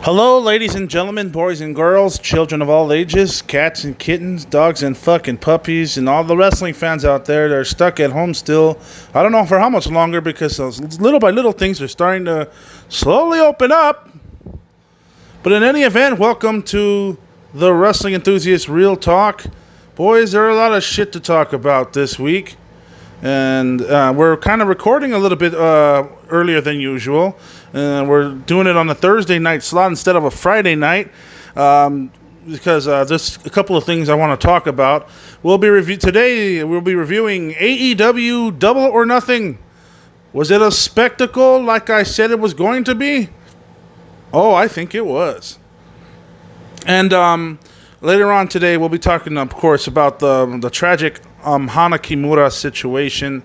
Hello, ladies and gentlemen, boys and girls, children of all ages, cats and kittens, dogs and fucking puppies, and all the wrestling fans out there that are stuck at home still. I don't know for how much longer because those little by little things are starting to slowly open up. But in any event, welcome to the Wrestling Enthusiast Real Talk. Boys, there are a lot of shit to talk about this week. And we're kind of recording a little bit earlier than usual. We're doing it on a Thursday night slot instead of a Friday night because there's a couple of things I want to talk about. Today we'll be reviewing AEW Double or Nothing. Was it a spectacle like I said it was going to be? Oh, I think it was. And later on today we'll be talking, of course, about the tragic Hana Kimura situation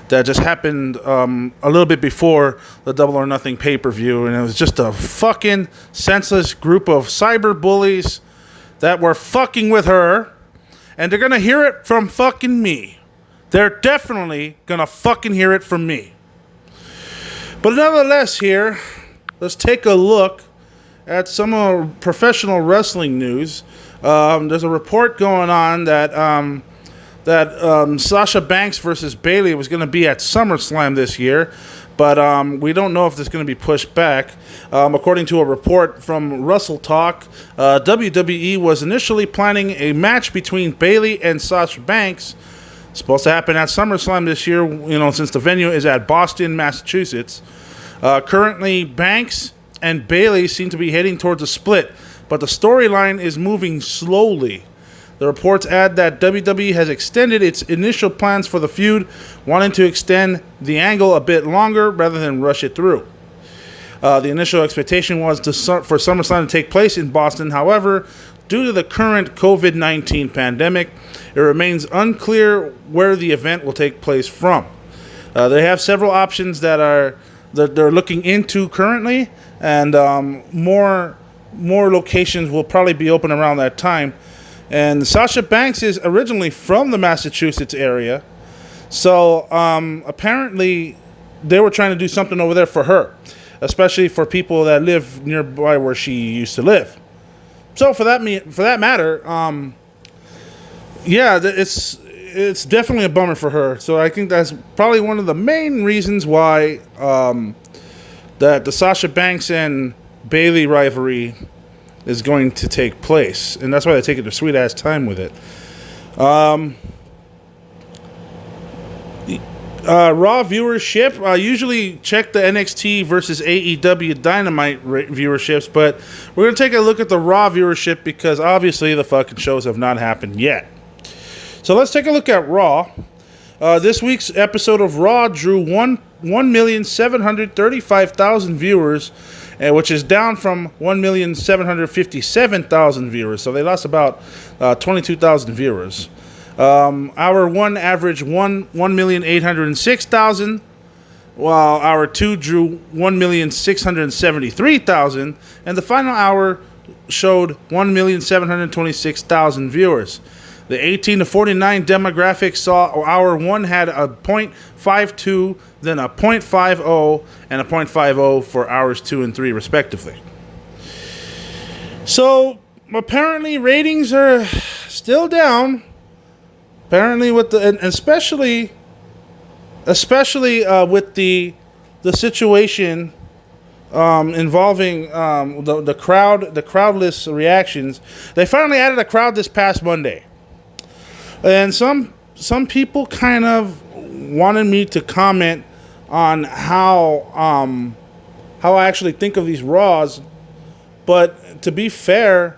that just happened a little bit before the Double or Nothing pay-per-view, and it was just a fucking senseless group of cyber bullies that were fucking with her, and they're gonna hear it from fucking me. They're definitely gonna fucking hear it from me. But nonetheless here, let's take a look at some professional wrestling news. There's a report going on that Sasha Banks versus Bayley was going to be at SummerSlam this year, but we don't know if it's going to be pushed back. According to a report from Russell Talk, WWE was initially planning a match between Bayley and Sasha Banks. It's supposed to happen at SummerSlam this year, since the venue is at Boston, Massachusetts. Currently, Banks and Bayley seem to be heading towards a split, but the storyline is moving slowly. The reports add that WWE has extended its initial plans for the feud, wanting to extend the angle a bit longer rather than rush it through. The initial expectation was for SummerSlam to take place in Boston. However, due to the current COVID-19 pandemic, it remains unclear where the event will take place from. They have several options that they're looking into currently, and more locations will probably be open around that time. And Sasha Banks is originally from the Massachusetts area, so apparently they were trying to do something over there for her, especially for people that live nearby where she used to live. So for that matter, it's definitely a bummer for her. So I think that's probably one of the main reasons why that the Sasha Banks and Bayley rivalry is going to take place, and that's why they're taking their sweet ass time with it. Raw viewership, usually check the NXT versus AEW Dynamite viewerships, but we're going to take a look at the Raw viewership because obviously the fucking shows have not happened yet. So let's take a look at Raw. This week's episode of Raw drew 1,735,000 viewers, which is down from 1,757,000 viewers. So they lost about 22,000 viewers. Hour 1 averaged 1,806,000, while Hour 2 drew 1,673,000, and the final hour showed 1,726,000 viewers. The 18 to 49 demographic saw Hour 1 had a .52, then a .50, and a .50 for Hours 2 and 3, respectively. So, apparently, ratings are still down. Apparently, especially with the situation involving the crowdless reactions. They finally added a crowd this past Monday. And some people kind of wanted me to comment on how I actually think of these Raws, but to be fair,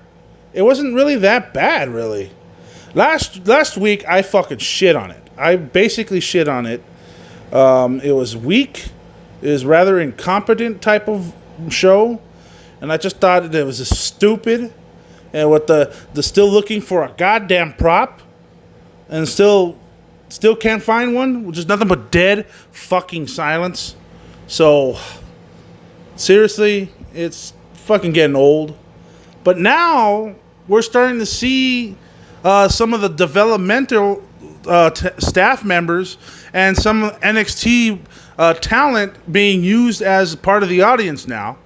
it wasn't really that bad, really. Last week I fucking shit on it. I basically shit on it. It was weak. It was rather incompetent type of show, and I just thought it was stupid. And with the still looking for a goddamn prop. And still can't find one, which is nothing but dead fucking silence. So, seriously, it's fucking getting old. But now, we're starting to see some of the developmental staff members and some NXT talent being used as part of the audience now.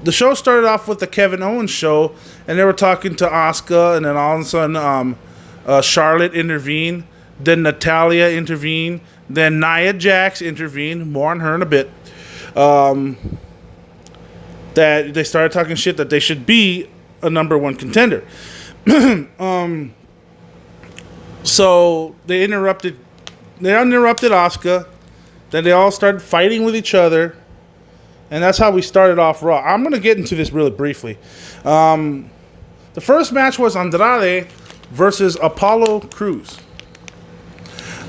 the show started off with the Kevin Owens show, and they were talking to Asuka, and then all of a sudden, Charlotte intervened, then Natalia intervened, then Nia Jax intervened. More on her in a bit. That they started talking shit that they should be a number one contender. So they interrupted Asuka. Then they all started fighting with each other. And that's how we started off Raw. I'm going to get into this really briefly. The first match was Andrade versus Apollo Crews.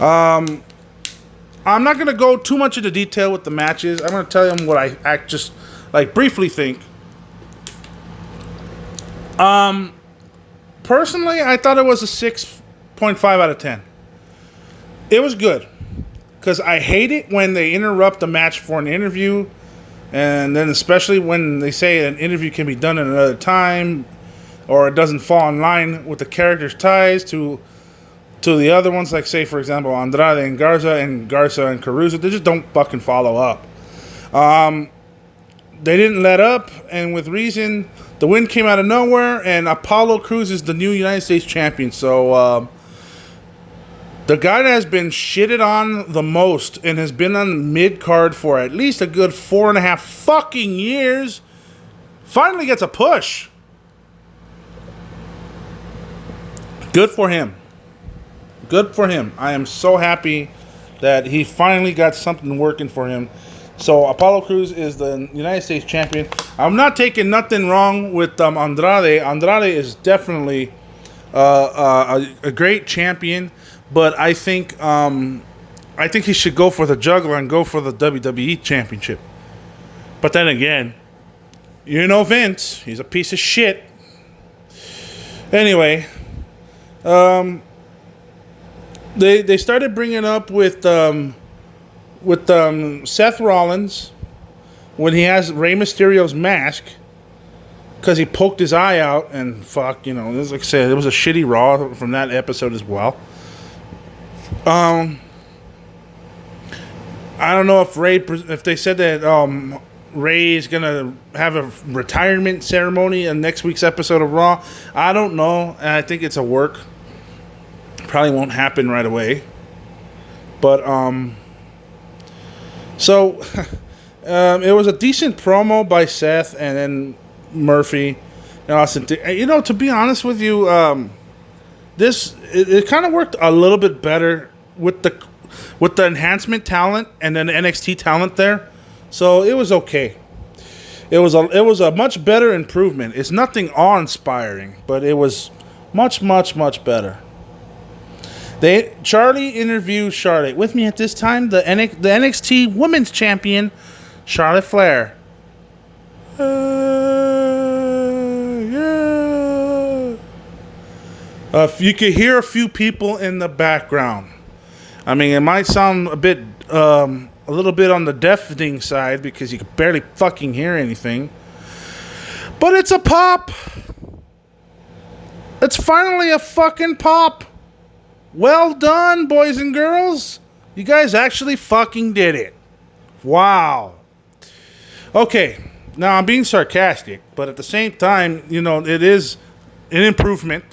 I'm not going to go too much into detail with the matches. I'm going to tell you what I just briefly think. Personally, I thought it was a 6.5 out of 10. It was good. Because I hate it when they interrupt a match for an interview. And then especially when they say an interview can be done at another time. Or it doesn't fall in line with the character's ties to the other ones. Like, say, for example, Andrade and Garza and Caruso. They just don't fucking follow up. They didn't let up. And with reason, the win came out of nowhere. And Apollo Crews is the new United States champion. So, the guy that has been shitted on the most and has been on mid-card for at least a good 4.5 fucking years finally gets a push. Good for him. Good for him. I am so happy that he finally got something working for him. So Apollo Crews is the United States champion. I'm not taking nothing wrong with Andrade. Andrade is definitely a great champion. But I think he should go for the juggler and go for the WWE Championship. But then again, you know Vince, he's a piece of shit. Anyway, they started bringing up with Seth Rollins when he has Rey Mysterio's mask because he poked his eye out and fuck, like I said, it was a shitty Raw from that episode as well. I don't know if they said that Ray is gonna have a retirement ceremony in next week's episode of Raw. I don't know, and I think it's a work. Probably won't happen right away. But so it was a decent promo by Seth and then Murphy and Austin. To be honest with you, it kind of worked a little bit better with the enhancement talent and then the NXT talent there, so it was okay. It was a much better improvement. It's nothing awe-inspiring, but it was much better. Charlie interviewed Charlotte. With me at this time, the NXT Women's Champion, Charlotte Flair. You could hear a few people in the background. I mean, it might sound a little bit on the deafening side because you can barely fucking hear anything. But it's a pop. It's finally a fucking pop. Well done, boys and girls. You guys actually fucking did it. Wow. Okay, now I'm being sarcastic, but at the same time, it is an improvement.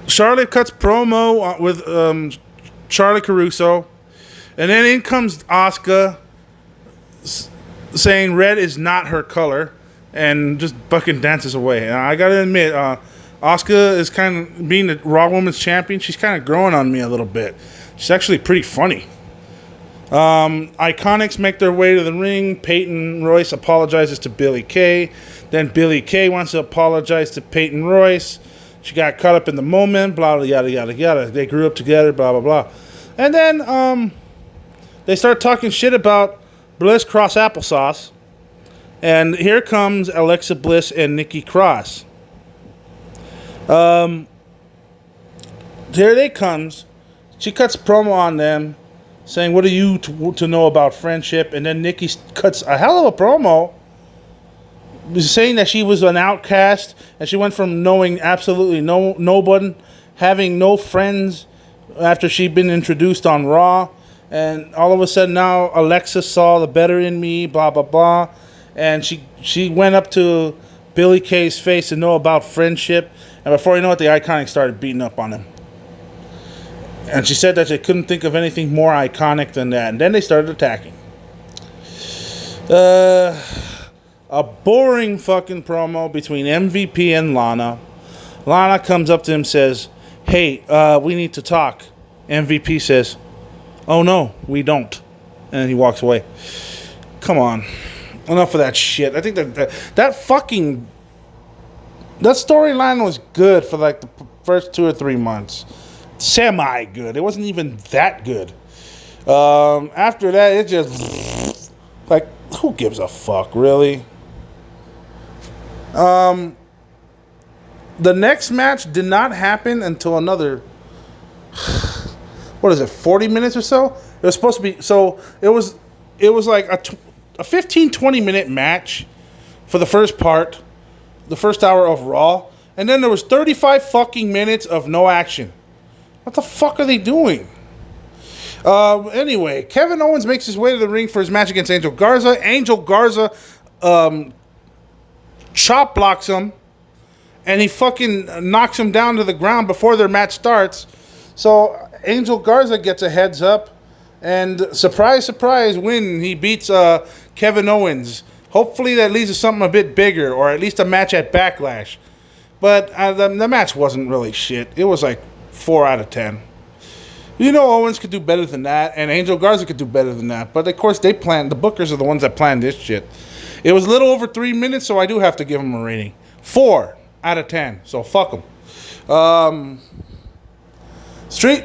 Charlotte cuts promo with Charlotte Caruso, and then in comes Asuka saying red is not her color, and just fucking dances away. And I gotta admit, Asuka is kind of being the Raw Women's Champion. She's kind of growing on me a little bit. She's actually pretty funny. Iconics make their way to the ring. Peyton Royce apologizes to Billie Kay. Then Billie Kay wants to apologize to Peyton Royce. She got caught up in the moment, blah, blah, yada, yada, yada. They grew up together, blah, blah, blah. And then they start talking shit about Bliss Cross Applesauce. And here comes Alexa Bliss and Nikki Cross. Here they comes. She cuts promo on them, saying, what are you to know about friendship? And then Nikki cuts a hell of a promo, saying that she was an outcast, and she went from knowing absolutely nobody, having no friends after she'd been introduced on Raw, And all of a sudden now Alexa saw the better in me, blah, blah, blah. And she went up to Billy Kay's face to know about friendship. And before you know it, the Iconics started beating up on him. And she said that she couldn't think of anything more iconic than that. And then they started attacking. A boring fucking promo between MVP and Lana. Lana comes up to him and says, hey, we need to talk. MVP says, oh no, we don't. And he walks away. Come on. Enough of that shit. I think that storyline was good for like the first 2 or 3 months. Semi good. It wasn't even that good. After that, it just like, who gives a fuck, really? The next match did not happen until another, 40 minutes or so? It was supposed to be, so it was like a 15-20 minute match for the first part, the first hour of Raw, and then there was 35 fucking minutes of no action. What the fuck are they doing? Anyway, Kevin Owens makes his way to the ring for his match against Angel Garza. Angel Garza chop blocks him, and he fucking knocks him down to the ground before their match starts. So Angel Garza gets a heads up, and surprise, surprise, win. He beats Kevin Owens. Hopefully that leads to something a bit bigger, or at least a match at Backlash. But the match wasn't really shit. It was like 4 out of 10. You know Owens could do better than that, and Angel Garza could do better than that. But of course, the bookers are the ones that planned this shit. It was a little over 3 minutes, so I do have to give them a rating. 4 out of 10. So fuck them.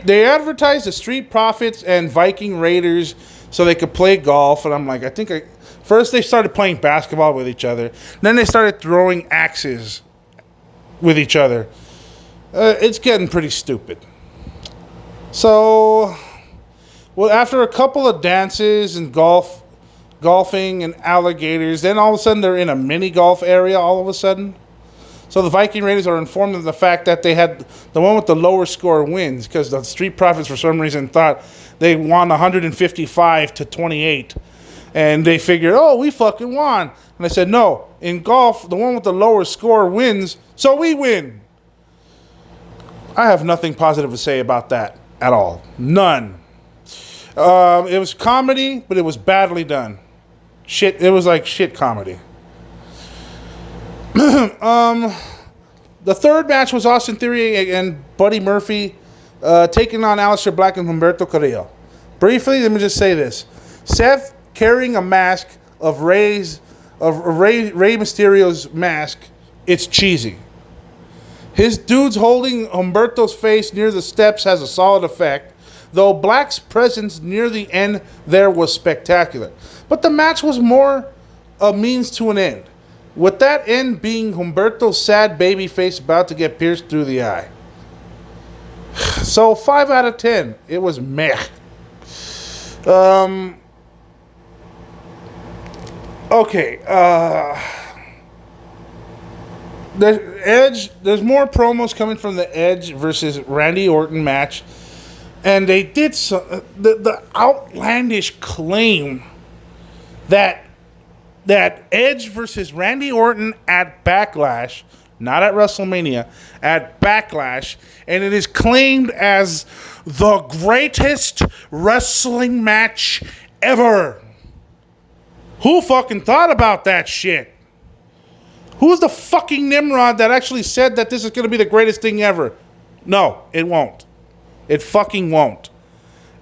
They advertised the Street Profits and Viking Raiders so they could play golf, and I'm like, first they started playing basketball with each other, then they started throwing axes with each other. It's getting pretty stupid. So, well, after a couple of dances and golfing and alligators, then all of a sudden they're in a mini golf area all of a sudden. So the Viking Raiders are informed of the fact that they had the one with the lower score wins, because the Street Profits for some reason thought they won 155-28. And they figured, oh, we fucking won. And I said, no, in golf, the one with the lower score wins, so we win. I have nothing positive to say about that at all. None. It was comedy, but it was badly done. Shit, it was like shit comedy. The third match was Austin Theory and Buddy Murphy taking on Aleister Black and Humberto Carrillo. Briefly, let me just say this. Seth carrying a mask of Rey Mysterio's mask, it's cheesy. His dudes holding Humberto's face near the steps has a solid effect, though Black's presence near the end there was spectacular. But the match was more a means to an end, with that end being Humberto's sad baby face about to get pierced through the eye. So 5 out of 10. It was meh. Okay. There's more promos coming from the Edge versus Randy Orton match, and they did the outlandish claim that Edge versus Randy Orton at Backlash, not at WrestleMania, at Backlash, and it is claimed as the greatest wrestling match ever. Who fucking thought about that shit? Who's the fucking Nimrod that actually said that this is going to be the greatest thing ever? No, it won't. It fucking won't.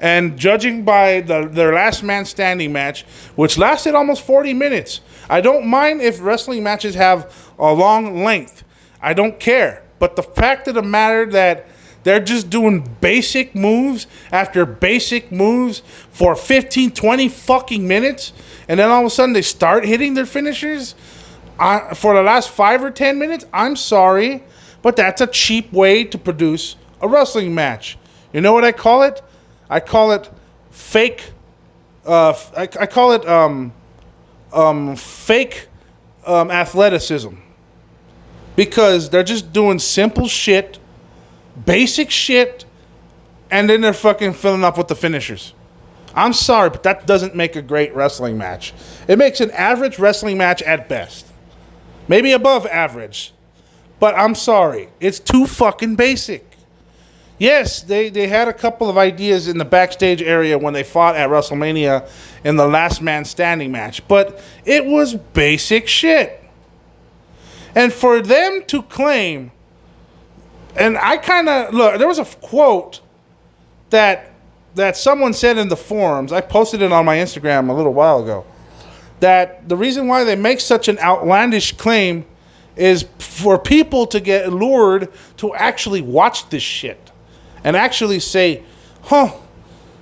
And judging by their last man standing match, which lasted almost 40 minutes, I don't mind if wrestling matches have a long length. I don't care. But the fact of the matter that they're just doing basic moves after basic moves for 15, 20 fucking minutes, and then all of a sudden they start hitting their finishers for the last 5 or 10 minutes, I'm sorry, but that's a cheap way to produce a wrestling match. You know what I call it? I call it fake. I call it fake athleticism, because they're just doing simple shit, basic shit, and then they're fucking filling up with the finishers. I'm sorry, but that doesn't make a great wrestling match. It makes an average wrestling match at best. Maybe above average. But I'm sorry. It's too fucking basic. Yes, they had a couple of ideas in the backstage area when they fought at WrestleMania in the last man standing match. But it was basic shit. And for them to claim... And I kind of... Look, there was a quote that someone said in the forums. I posted it on my Instagram a little while ago. That the reason why they make such an outlandish claim is for people to get lured to actually watch this shit. And actually say,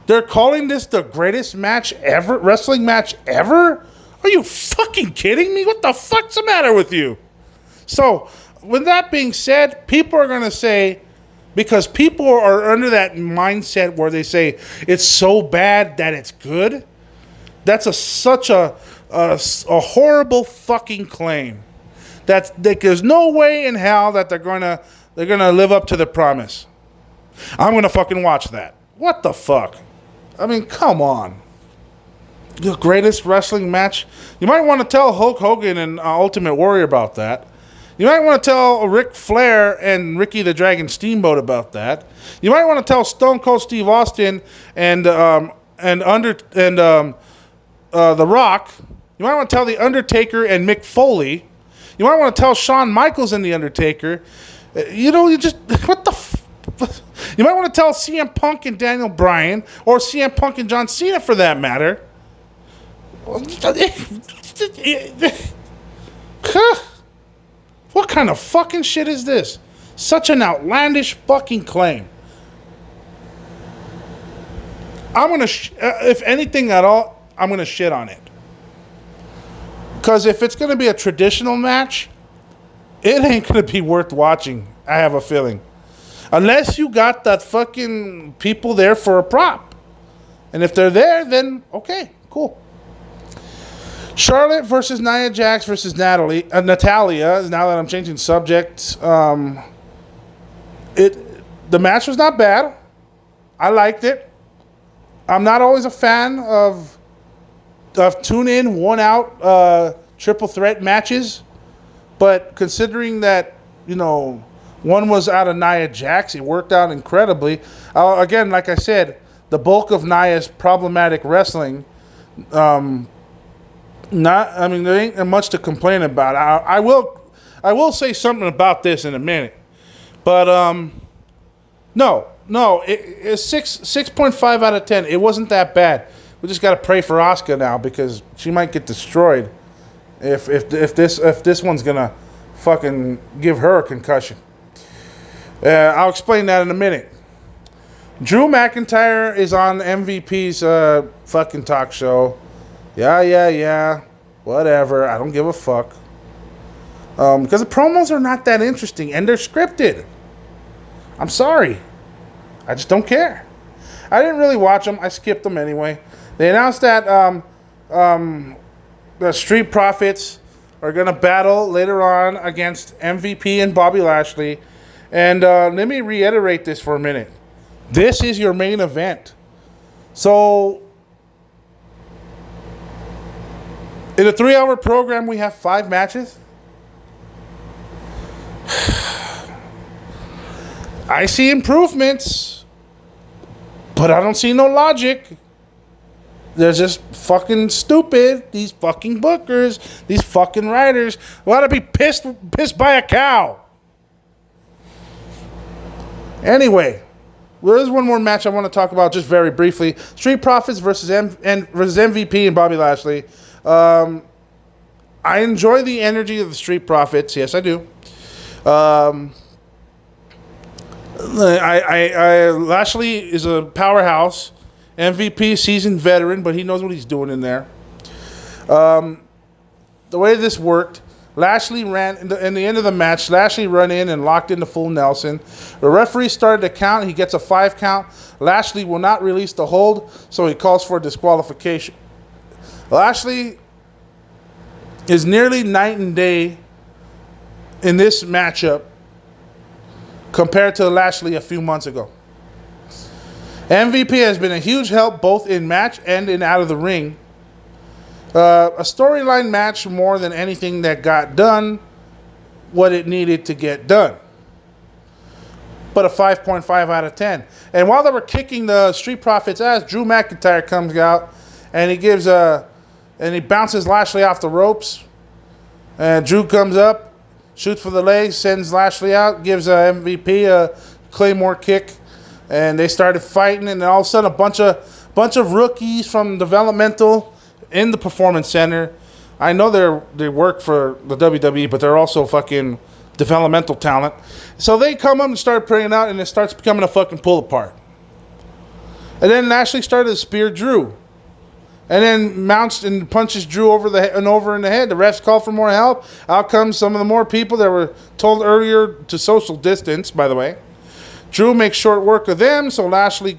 they're calling this the greatest match ever, wrestling match ever? Are you fucking kidding me? What the fuck's the matter with you? So, with that being said, people are going to say, because people are under that mindset where they say, it's so bad that it's good. That's such a horrible fucking claim. That there's no way in hell that they're gonna live up to the promise. I'm gonna fucking watch that. What the fuck? I mean, come on. The greatest wrestling match? You might want to tell Hulk Hogan and Ultimate Warrior about that. You might want to tell Ric Flair and Ricky the Dragon Steamboat about that. You might want to tell Stone Cold Steve Austin and The Rock. You might want to tell The Undertaker and Mick Foley. You might want to tell Shawn Michaels and The Undertaker. You might want to tell CM Punk and Daniel Bryan, or CM Punk and John Cena for that matter. What kind of fucking shit is this? Such an outlandish fucking claim. I'm going to, if anything at all, I'm going to shit on it. Because if it's going to be a traditional match, it ain't going to be worth watching, I have a feeling. Unless you got that fucking people there for a prop. And if they're there, then okay, cool. Charlotte versus Nia Jax versus Natalia. Now that I'm changing subject, the match was not bad. I liked it. I'm not always a fan of tune-in, one-out triple threat matches, but considering that one was out of Nia Jax, it worked out incredibly. Again, like I said, the bulk of Nia's problematic wrestling. There ain't much to complain about. I will say something about this in a minute, but it's 6.5 out of 10. It wasn't that bad. We just gotta pray for Asuka now because she might get destroyed if this one's gonna fucking give her a concussion. I'll explain that in a minute. Drew McIntyre is on MVP's fucking talk show. Yeah. Whatever. I don't give a fuck. Because the promos are not that interesting and they're scripted. I'm sorry. I just don't care. I didn't really watch them. I skipped them anyway. They announced that the Street Profits are going to battle later on against MVP and Bobby Lashley. And let me reiterate this for a minute. This is your main event. So, in a 3-hour program, we have 5 matches. I see improvements, but I don't see no logic. They're just fucking stupid. These fucking bookers, these fucking writers, ought to be pissed by a cow. Anyway, there's one more match I want to talk about just very briefly. Street Profits versus MVP and Bobby Lashley. I enjoy the energy of the Street Profits. Yes, I do. Lashley is a powerhouse. MVP, seasoned veteran, but he knows what he's doing in there. The way this worked, Lashley ran in the end of the match. Lashley ran in and locked into full Nelson. The referee started to count. He gets a 5 count. Lashley will not release the hold, so he calls for a disqualification. Lashley is nearly night and day in this matchup compared to Lashley a few months ago. MVP has been a huge help both in match and in out of the ring. A storyline match more than anything that got done what it needed to get done. But a 5.5 out of 10. And while they were kicking the Street Profits' ass, Drew McIntyre comes out and he bounces Lashley off the ropes. And Drew comes up, shoots for the legs, sends Lashley out, gives MVP a Claymore kick, and they started fighting. And then all of a sudden, a bunch of rookies from developmental in the Performance Center. I know they work for the WWE, but they're also fucking developmental talent. So they come up and start praying out, and it starts becoming a fucking pull apart. And then Lashley started to spear Drew. And then mounts and punches Drew over in the head. The refs call for more help. Out comes some of the more people that were told earlier to social distance, by the way. Drew makes short work of them, so Lashley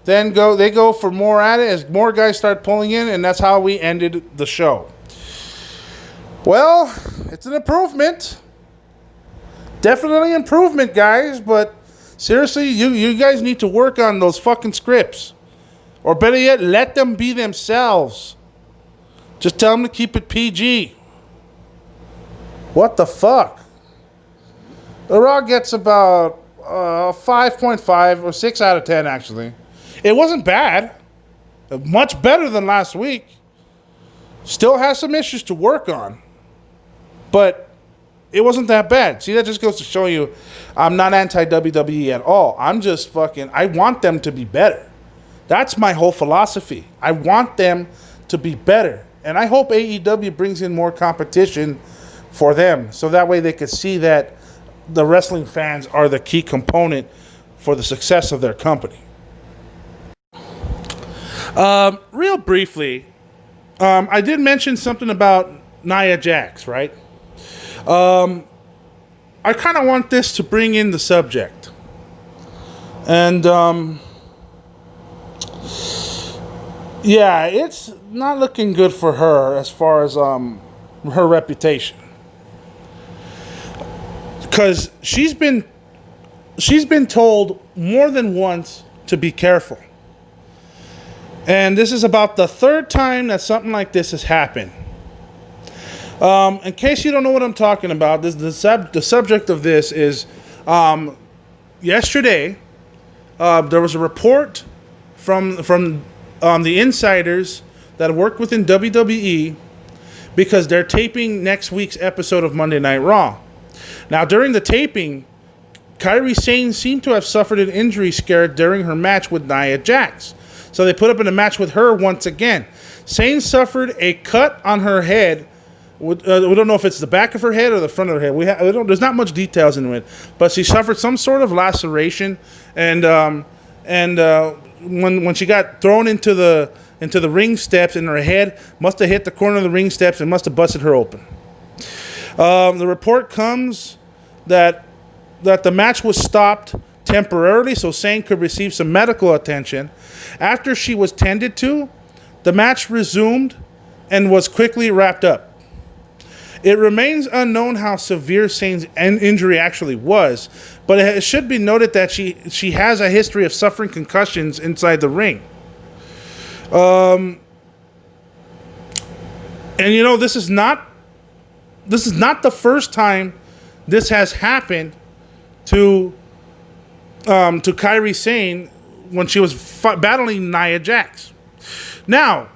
they go for more at it as more guys start pulling in, and that's how we ended the show. Well, it's an improvement. Definitely improvement, guys, but seriously, you guys need to work on those fucking scripts. Or better yet, let them be themselves. Just tell them to keep it PG. What the fuck? The Raw gets about 5.5 or 6 out of 10, actually. It wasn't bad. Much better than last week. Still has some issues to work on. But it wasn't that bad. See, that just goes to show you I'm not anti-WWE at all. I'm just I want them to be better. That's my whole philosophy. I want them to be better. And I hope AEW brings in more competition for them. So that way they could see that the wrestling fans are the key component for the success of their company. Real briefly, I did mention something about Nia Jax, right? I kind of want this to bring in the subject. And, yeah, it's not looking good for her as far as her reputation. Because she's been told more than once to be careful. And this is about the third time that something like this has happened. In case you don't know what I'm talking about, the subject of this is yesterday there was a report from the insiders that work within WWE because they're taping next week's episode of Monday Night Raw. Now, during the taping, Kairi Sane seemed to have suffered an injury scare during her match with Nia Jax. So they put up in a match with her once again. Sane suffered a cut on her head. We don't know if it's the back of her head or the front of her head. There's not much details into it, but she suffered some sort of laceration, and when she got thrown into the ring steps, and her head must have hit the corner of the ring steps and must have busted her open. The report comes that the match was stopped temporarily so Sane could receive some medical attention. After she was tended to, the match resumed and was quickly wrapped up. It remains unknown how severe Sane's injury actually was, but it should be noted that she has a history of suffering concussions inside the ring. And this is not the first time this has happened to Kairi Sane when she was battling Nia Jax. Now,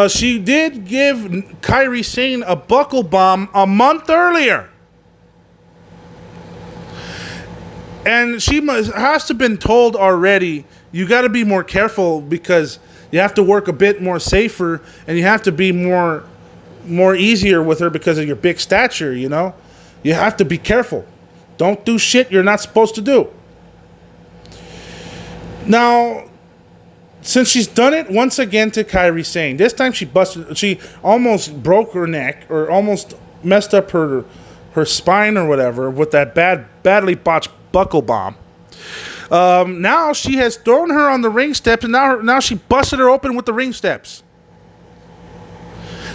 she did give Kairi Sane a buckle bomb a month earlier. And she has to have been told already, you got to be more careful because you have to work a bit more safer and you have to be more easier with her because of your big stature, you know? You have to be careful. Don't do shit you're not supposed to do. Now, since she's done it once again to Kairi Sane, this time she almost broke her neck or almost messed up her spine or whatever with that badly botched buckle bomb. Now she has thrown her on the ring steps, and now she busted her open with the ring steps.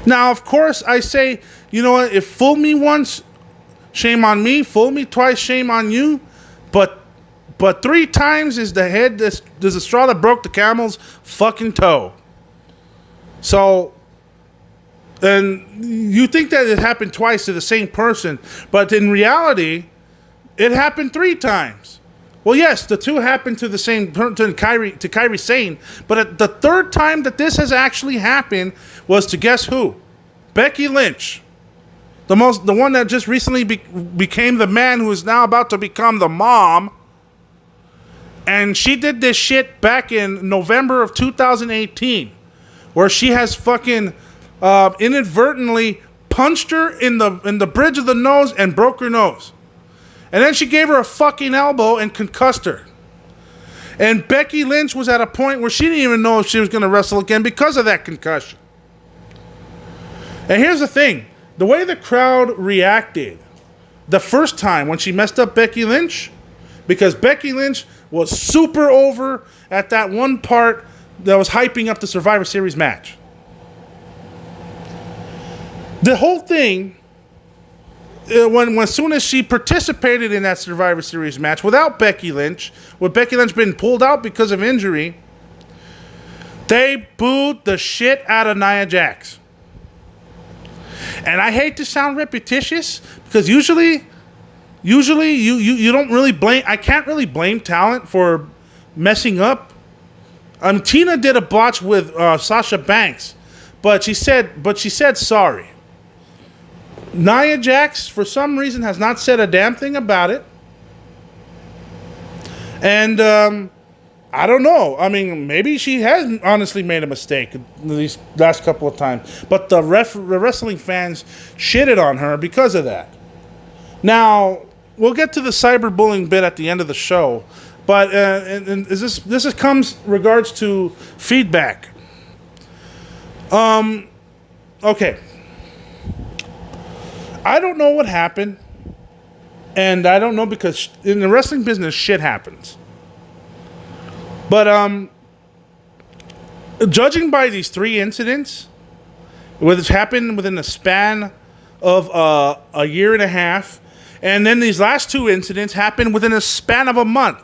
Now, of course, I say, you know what? If fool me once, shame on me. Fool me twice, shame on you. But But 3 times is the head. There's a straw that broke the camel's fucking toe. So, and you think that it happened twice to the same person, but in reality, it happened 3 times. Well, yes, the 2 happened to the same to Kairi Sane, but the 3rd time that this has actually happened was to guess who? Becky Lynch, the one that just recently became the man who is now about to become the mom. And she did this shit back in November of 2018, where she has fucking inadvertently punched her in the bridge of the nose and broke her nose. And then she gave her a fucking elbow and concussed her. And Becky Lynch was at a point where she didn't even know if she was going to wrestle again because of that concussion. And here's the thing. The way the crowd reacted the first time when she messed up Becky Lynch, because Becky Lynch was super over at that one part that was hyping up the Survivor Series match. The whole thing, as soon as she participated in that Survivor Series match without Becky Lynch, with Becky Lynch being pulled out because of injury, they booed the shit out of Nia Jax. And I hate to sound repetitious, because usually you don't really blame. I can't really blame talent for messing up. Tina did a botch with Sasha Banks, but she said sorry. Nia Jax, for some reason, has not said a damn thing about it. And I don't know. I mean, maybe she has honestly made a mistake these last couple of times. But the wrestling fans shitted on her because of that. Now, we'll get to the cyberbullying bit at the end of the show. But this comes regards to feedback. Okay. I don't know what happened. And I don't know, because in the wrestling business, shit happens. But judging by these 3 incidents, which happened within the span of a year and a half, and then these last 2 incidents happened within a span of a month.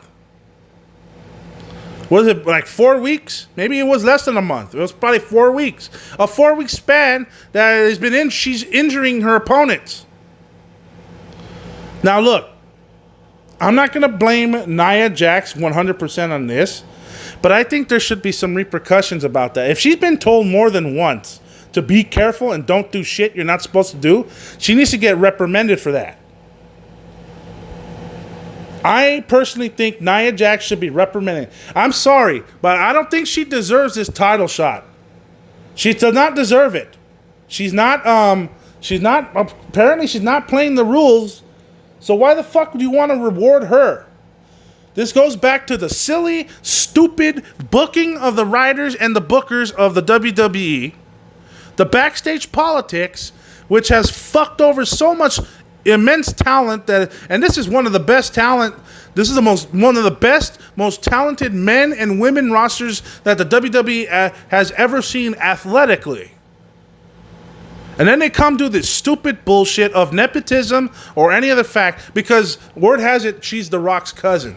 Was it like 4 weeks? Maybe it was less than a month. It was probably 4 weeks. A 4-week span that has been she's injuring her opponents. Now look, I'm not going to blame Nia Jax 100% on this, but I think there should be some repercussions about that. If she's been told more than once to be careful and don't do shit you're not supposed to do, she needs to get reprimanded for that. I personally think Nia Jax should be reprimanded. I'm sorry, but I don't think she deserves this title shot. She does not deserve it. Apparently she's not playing the rules. So why the fuck do you want to reward her? This goes back to the silly, stupid booking of the writers and the bookers of the WWE. The backstage politics, which has fucked over so much immense talent and this is one of the best talent. This is one of the best, most talented men and women rosters that the WWE has ever seen athletically. And then they come to this stupid bullshit of nepotism or any other fact, because word has it she's The Rock's cousin.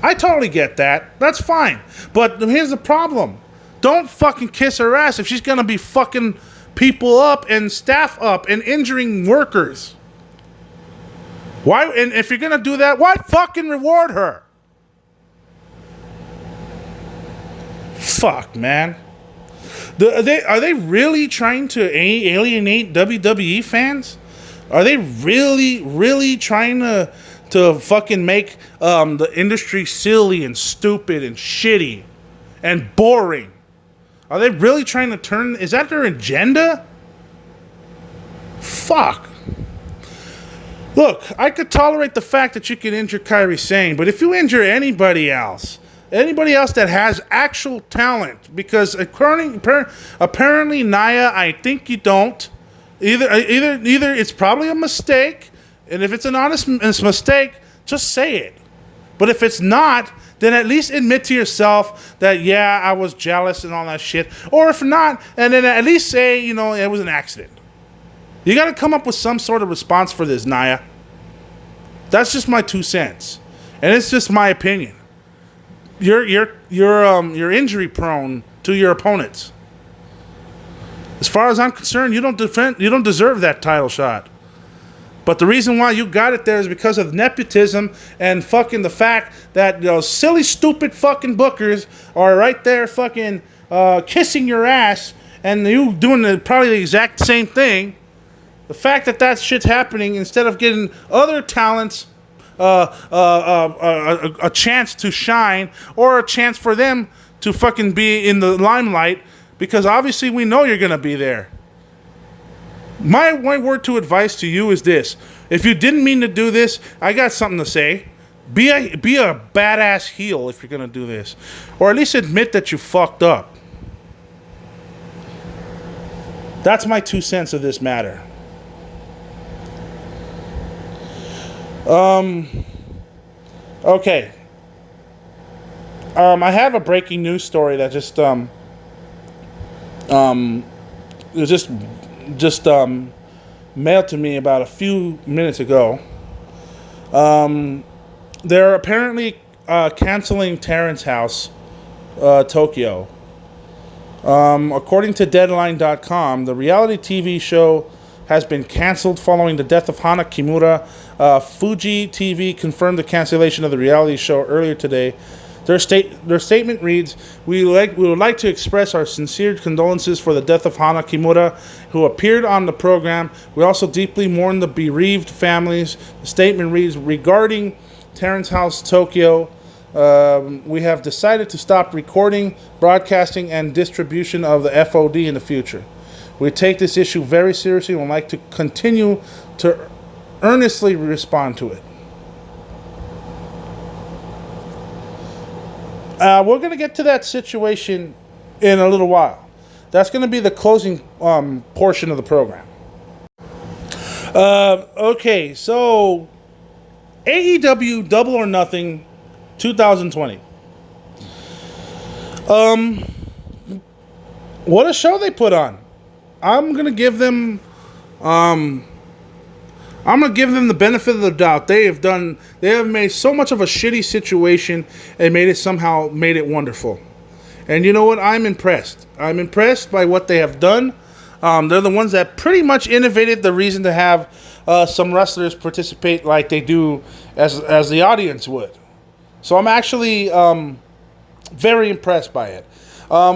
I totally get that. That's fine. But here's the problem. Don't fucking kiss her ass if she's going to be fucking people up and staff up and injuring workers. Why? And if you're going to do that, why fucking reward her? Fuck, man. Are they really trying to alienate WWE fans? Are they really trying to fucking make the industry silly and stupid and shitty and boring? Are they really trying to turn... Is that their agenda? Fuck. Look, I could tolerate the fact that you can injure Kairi Sane, but if you injure anybody else that has actual talent, because apparently Nia, I think you don't. Either it's probably a mistake, and if it's an honest mistake, just say it. But if it's not, then at least admit to yourself that, yeah, I was jealous and all that shit. Or if not, and then at least say, it was an accident. You got to come up with some sort of response for this, Nia. That's just my 2 cents. and it's just my opinion. You're injury prone to your opponents. As far as I'm concerned, you don't deserve that title shot. But the reason why you got it there is because of nepotism and fucking the fact that those silly, stupid fucking bookers are right there fucking kissing your ass and you doing probably the exact same thing. The fact that shit's happening instead of getting other talents a chance to shine or a chance for them to fucking be in the limelight, because obviously we know you're going to be there. My word to advice to you is this. If you didn't mean to do this, I got something to say. Be a badass heel if you're going to do this. Or at least admit that you fucked up. That's my 2 cents of this matter. Okay. I have a breaking news story that just mailed to me about a few minutes ago. They're apparently canceling Terrance House, Tokyo. According to Deadline.com, the reality TV show has been canceled following the death of Hana Kimura. Fuji TV confirmed the cancellation of the reality show earlier today. Their statement reads, we would like to express our sincere condolences for the death of Hana Kimura, who appeared on the program. We also deeply mourn the bereaved families. The statement reads, regarding Terrance House Tokyo, we have decided to stop recording, broadcasting, and distribution of the FOD in the future. We take this issue very seriously and would like to continue to earnestly respond to it. We're going to get to that situation in a little while. That's going to be the closing portion of the program. Okay, so AEW Double or Nothing 2020. What a show they put on. I'm going to give them the benefit of the doubt. They have made so much of a shitty situation and made it wonderful. And you know what? I'm impressed. I'm impressed by what they have done. They're the ones that pretty much innovated the reason to have some wrestlers participate like they do as the audience would. So I'm actually very impressed by it.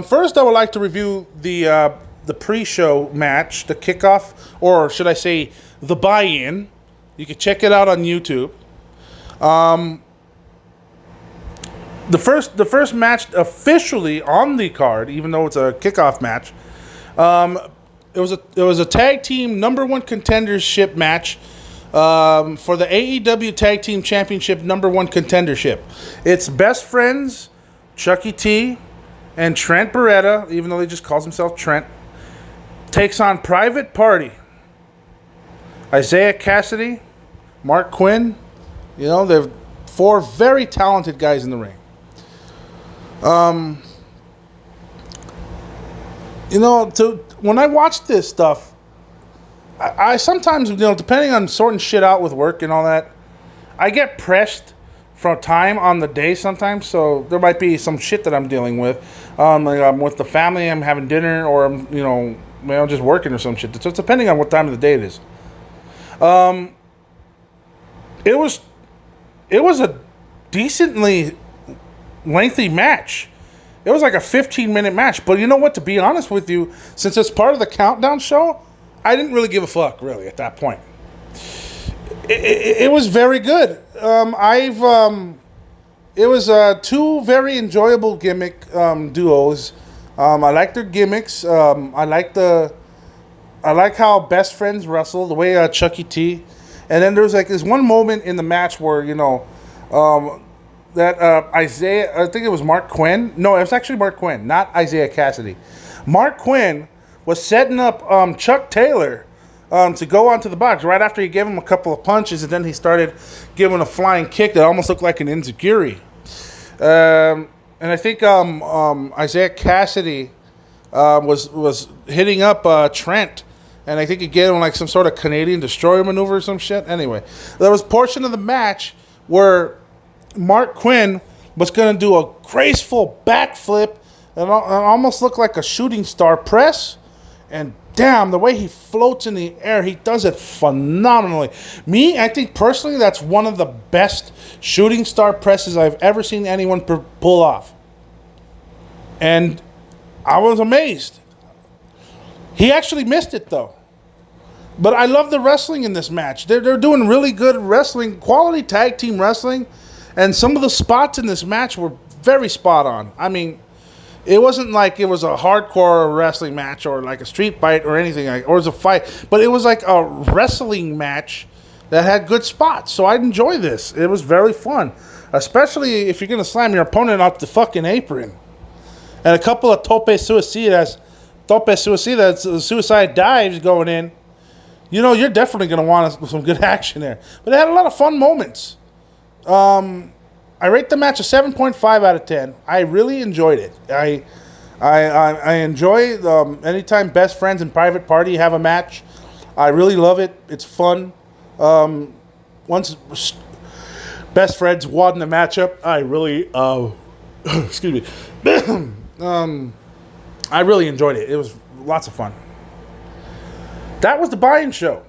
First, I would like to review the pre-show match, the kickoff, or should I say the buy-in. You can check it out on YouTube. The first match officially on the card, even though it's a kickoff match, it was a tag team number one contendership match for the AEW Tag Team Championship number one contendership. It's Best Friends, Chucky T, and Trent Beretta, even though he just calls himself Trent, takes on Private Party. Isaiah Cassidy, Mark Quinn, they're 4 very talented guys in the ring. When I watch this stuff, I sometimes, depending on sorting shit out with work and all that, I get pressed for time on the day sometimes. So there might be some shit that I'm dealing with. Like I'm with the family, I'm having dinner, or I'm, I'm just working or some shit. So it's depending on what time of the day it is. It was a decently lengthy match. It was like a 15-minute match. But you know what? To be honest with you, since it's part of the countdown show, I didn't really give a fuck, really, at that point. It was very good. It was 2 very enjoyable gimmick duos. I like their gimmicks. I like how Best Friends wrestle, the way Chucky T. And then there was like this one moment in the match where, that Isaiah, I think it was Mark Quinn. No, it was actually Mark Quinn, not Isaiah Cassidy. Mark Quinn was setting up Chuck Taylor to go onto the box right after he gave him a couple of punches, and then he started giving a flying kick that almost looked like an enziguri. And I think Isaiah Cassidy was hitting up Trent, and I think he gave him like some sort of Canadian destroyer maneuver or some shit. Anyway, there was a portion of the match where Mark Quinn was going to do a graceful backflip and almost looked like a shooting star press. And damn, the way he floats in the air, he does it phenomenally. I think personally, that's one of the best shooting star presses I've ever seen anyone pull off. And I was amazed. He actually missed it, though. But I love the wrestling in this match. They're doing really good wrestling, quality tag team wrestling. And some of the spots in this match were very spot on. I mean, it wasn't like it was a hardcore wrestling match or like a street fight or anything, or it was a fight. But it was like a wrestling match that had good spots. So I'd enjoy this. It was very fun. Especially if you're going to slam your opponent off the fucking apron. And a couple of tope suicidas, suicide dives going in. You know, you're definitely going to want some good action there. But it had a lot of fun moments. I rate the match a 7.5 out of 10. I really enjoyed it. I enjoy anytime best friends and private party have a match. I really love it. It's fun. Once best friends won the matchup, I really excuse me. I really enjoyed it. It was lots of fun. That was the buy-in show.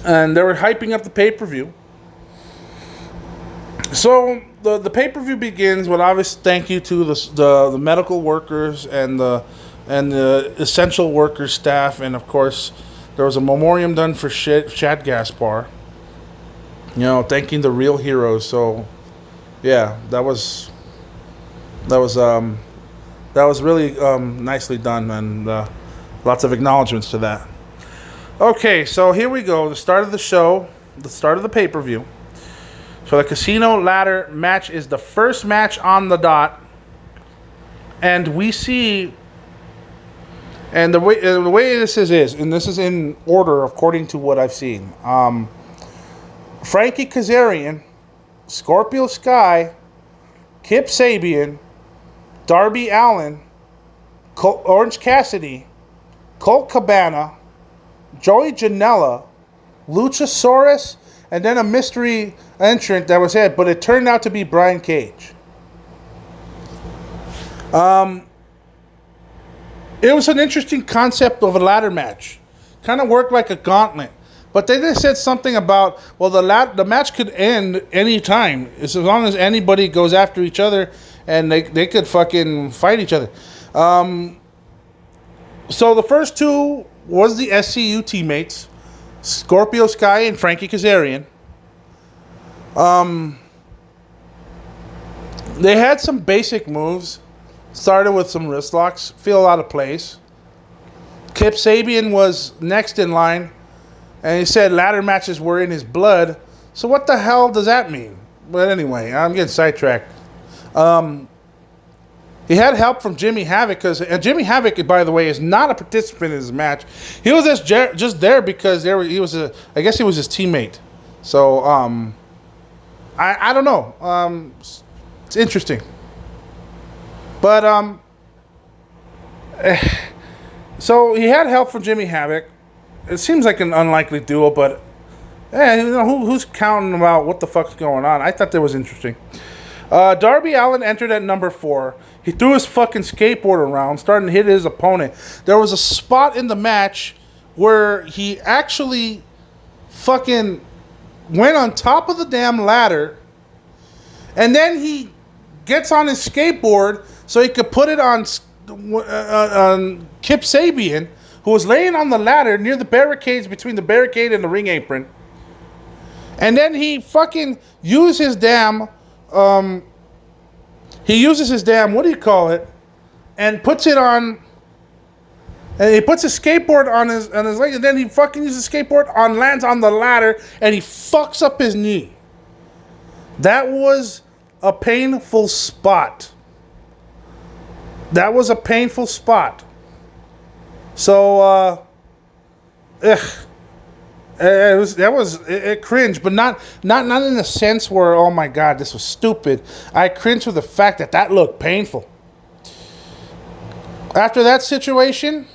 And they were hyping up the pay-per-view. So the pay-per-view begins with obvious thank you to the medical workers and the essential workers staff, and of course there was a memoriam done for Chad Gaspar. You know, thanking the real heroes. So yeah, that was really nicely done, and lots of acknowledgments to that. Okay, so here we go. The start of the show, the start of the pay-per-view. So the casino ladder match is the first match on the dot, and we see, and the way this is, and this is in order according to what I've seen. Frankie Kazarian, Scorpio Sky, Kip Sabian, Darby Allin, Orange Cassidy, Colt Cabana, Joey Janela, Luchasaurus, and then a mystery entrant that was hit, but it turned out to be Brian Cage. It was an interesting concept of a ladder match. Kind of worked like a gauntlet. But they just said something about, well, the match could end any time, as long as anybody goes after each other, and they could fucking fight each other. So the first two was the SCU teammates, Scorpio Sky and Frankie Kazarian. They had some basic moves. Started with some wrist locks. Feel out of place. Kip Sabian was next in line. And he said ladder matches were in his blood. So what the hell does that mean? But anyway, I'm getting sidetracked. He had help from Jimmy Havoc, because Jimmy Havoc, by the way, is not a participant in this match. He was just there because I guess he was his teammate. So I don't know. It's interesting. But so he had help from Jimmy Havoc. It seems like an unlikely duo, but who's counting about what the fuck's going on? I thought that was interesting. Darby Allin entered at number 4. He threw his fucking skateboard around, starting to hit his opponent. There was a spot in the match where he actually fucking went on top of the damn ladder, and then he gets on his skateboard so he could put it on Kip Sabian, who was laying on the ladder near the barricades, between the barricade and the ring apron. And then he fucking used his damn, what do you call it, and puts it on, and he puts his skateboard on his leg, and then he fucking uses the skateboard lands on the ladder, and he fucks up his knee. That was a painful spot. So, it cringed, but not in the sense where, oh my god, this was stupid. I cringed with the fact that looked painful. After that situation,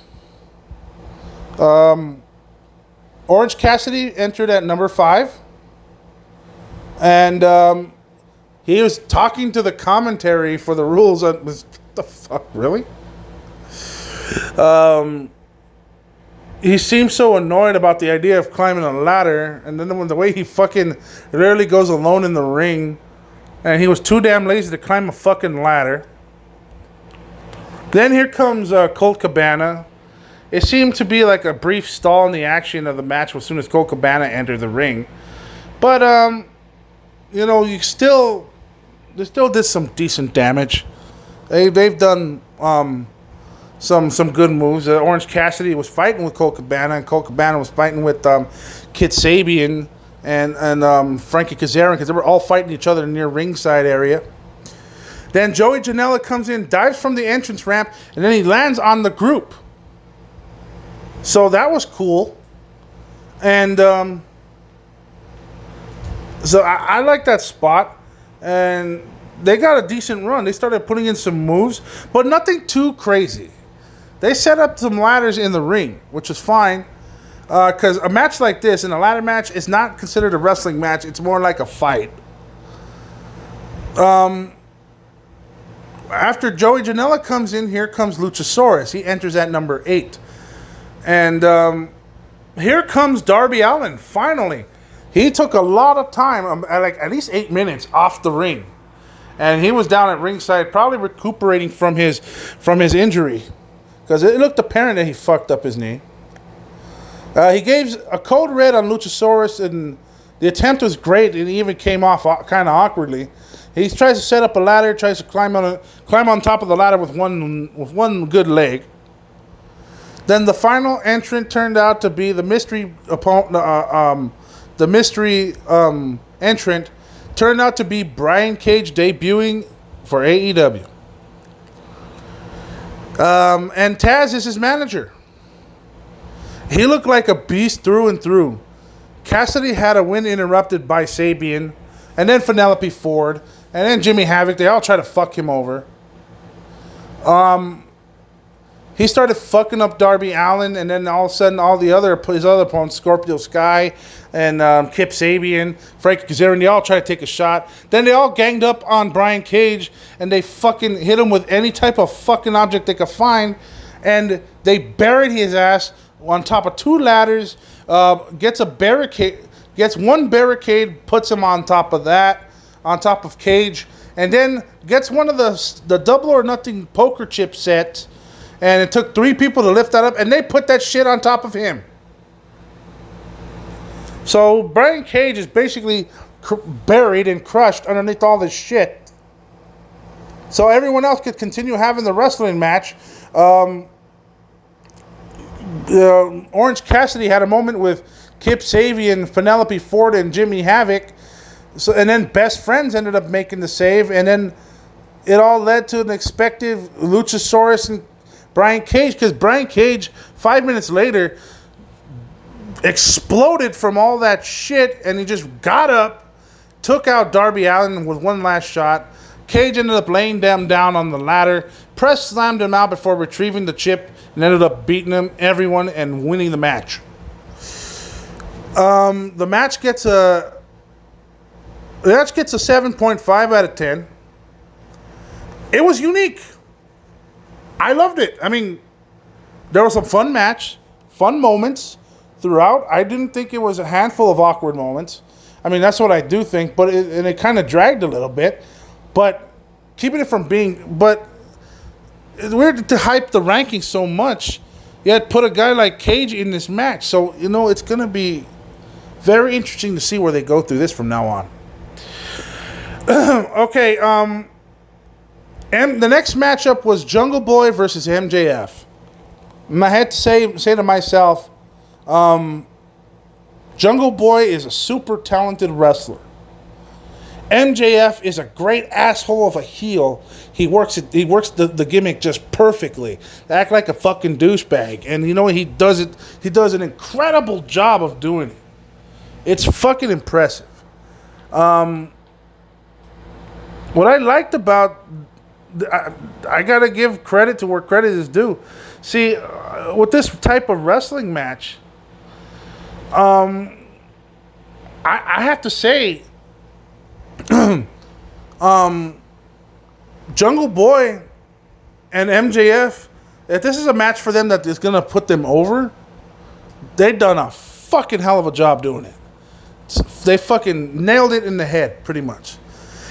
Orange Cassidy entered at number 5, and He was talking to the commentary for the rules. What the fuck, really? He seems so annoyed about the idea of climbing a ladder, and then the way he fucking rarely goes alone in the ring, and he was too damn lazy to climb a fucking ladder. Then here comes Colt Cabana. It seemed to be like a brief stall in the action of the match as soon as Colt Cabana entered the ring. But, you know, they still did some decent damage. They've done some good moves. Orange Cassidy was fighting with Colt Cabana, and Colt Cabana was fighting with Kit Sabian and Frankie Kazarian, because they were all fighting each other near ringside area. Then Joey Janela comes in, dives from the entrance ramp, and then he lands on the group. So that was cool. And so I like that spot. And they got a decent run. They started putting in some moves, but nothing too crazy. They set up some ladders in the ring, which is fine. Because a match like this, in a ladder match, is not considered a wrestling match. It's more like a fight. After Joey Janela comes in, here comes Luchasaurus. He enters at number 8. And here comes Darby Allin, finally. He took a lot of time, like at least 8 minutes off the ring. And he was down at ringside, probably recuperating from his injury. Because it looked apparent that he fucked up his knee. He gave a code red on Luchasaurus, and the attempt was great. It even came off kind of awkwardly. He tries to set up a ladder, tries to climb on top of the ladder with one good leg. Then the final entrant turned out to be the mystery opponent. The mystery entrant turned out to be Brian Cage, debuting for AEW. And Taz is his manager. He looked like a beast through and through. Cassidy had a win interrupted by Sabian, and then Penelope Ford, and then Jimmy Havoc. They all try to fuck him over. He started fucking up Darby Allin, and then all of a sudden, his other opponents, Scorpio Sky and Kip Sabian, Frankie Kazarian, they all try to take a shot. Then they all ganged up on Brian Cage, and they fucking hit him with any type of fucking object they could find, and they buried his ass on top of 2 ladders. Gets one barricade, puts him on top of that, on top of Cage, and then gets one of the double or nothing poker chip sets. And it took 3 people to lift that up, and they put that shit on top of him. So Brian Cage is basically buried and crushed underneath all this shit. So everyone else could continue having the wrestling match. Orange Cassidy had a moment with Kip Sabian, Penelope Ford, and Jimmy Havoc. And then Best Friends ended up making the save. And then it all led to an expected Luchasaurus and Brian Cage, because Brian Cage, 5 minutes later, exploded from all that shit, and he just got up, took out Darby Allin with one last shot. Cage ended up laying them down on the ladder, press slammed him out before retrieving the chip, and ended up beating everyone and winning the match. The match gets a 7.5 out of 10. It was unique. I loved it. I mean, there was some fun moments throughout. I didn't think it was a handful of awkward moments. I mean, that's what I do think, but it kind of dragged a little bit. But keeping it from being, but it's weird to hype the rankings so much, yet put a guy like Cage in this match. So, you know, it's going to be very interesting to see where they go through this from now on. Okay, and the next matchup was Jungle Boy versus MJF. And I had to say to myself, Jungle Boy is a super talented wrestler. MJF is a great asshole of a heel. He works the gimmick just perfectly. They act like a fucking douchebag. And you know, he does an incredible job of doing it. It's fucking impressive. What I liked about, I gotta give credit to where credit is due. See, with this type of wrestling match, I have to say, Jungle Boy and MJF, if this is a match for them that is going to put them over, they've done a fucking hell of a job doing it. They fucking nailed it in the head, pretty much.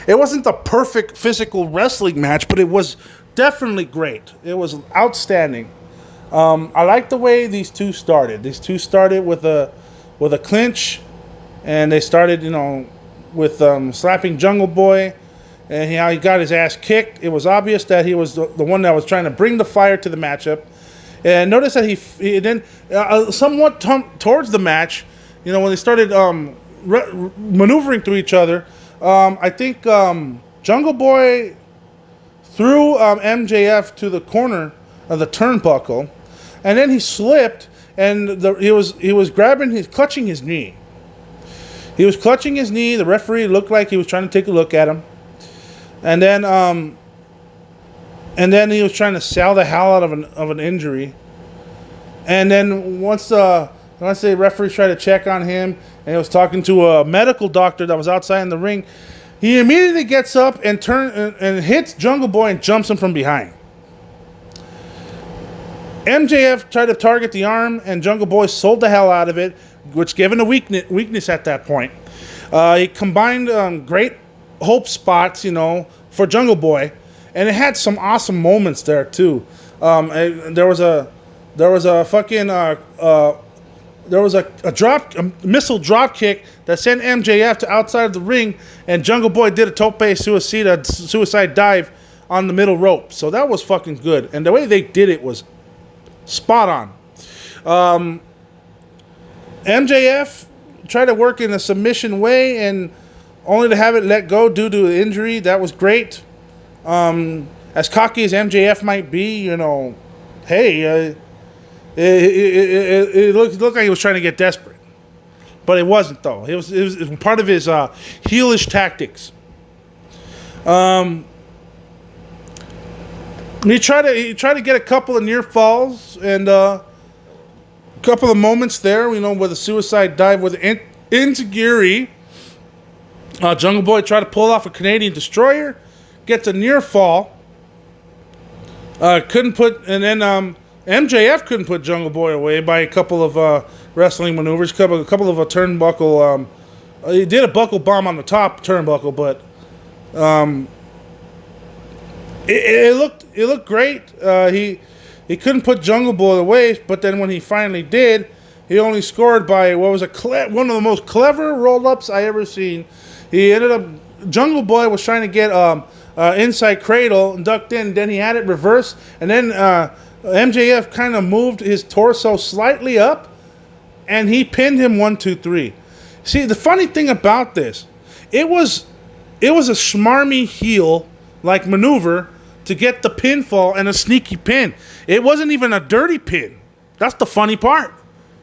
It wasn't the perfect physical wrestling match, but it was definitely great. It was outstanding. I like the way these two started. These two started with a clinch, and they started, with slapping Jungle Boy, and how he got his ass kicked. It was obvious that he was the one that was trying to bring the fire to the matchup. And notice that he then somewhat towards the match, when they started maneuvering through each other. I think Jungle Boy threw MJF to the corner of the turnbuckle, and then he slipped, and he was clutching his knee. He was clutching his knee. The referee looked like he was trying to take a look at him, and then he was trying to sell the hell out of an injury. And then once the referee tried to check on him, and he was talking to a medical doctor that was outside in the ring, he immediately gets up and hits Jungle Boy and jumps him from behind. MJF tried to target the arm, and Jungle Boy sold the hell out of it, which gave him a weakness at that point. He combined great hope spots, for Jungle Boy, and it had some awesome moments there too. There was a missile drop kick that sent MJF to outside of the ring, and Jungle Boy did a tope suicide dive on the middle rope. So that was fucking good, and the way they did it was spot on. MJF tried to work in a submission way, and only to have it let go due to an injury. That was great. As cocky as MJF might be, it looked like he was trying to get desperate, but it wasn't though. It was part of his heelish tactics. He tried to get a couple of near falls and a couple of moments there, with a suicide dive with Inzaguri. Jungle Boy tried to pull off a Canadian Destroyer, gets a near fall. MJF couldn't put Jungle Boy away by a couple of wrestling maneuvers, a couple of a turnbuckle. He did a buckle bomb on the top turnbuckle, but it looked great. He couldn't put Jungle Boy away, but then when he finally did, he only scored by what was one of the most clever roll-ups I ever seen. He ended up, Jungle Boy was trying to get inside cradle and ducked in, then he had it reversed, and then MJF kind of moved his torso slightly up, and he pinned him 1, 2, 3. See, the funny thing about this, it was a schmarmy heel like maneuver to get the pinfall and a sneaky pin. It wasn't even a dirty pin. That's the funny part.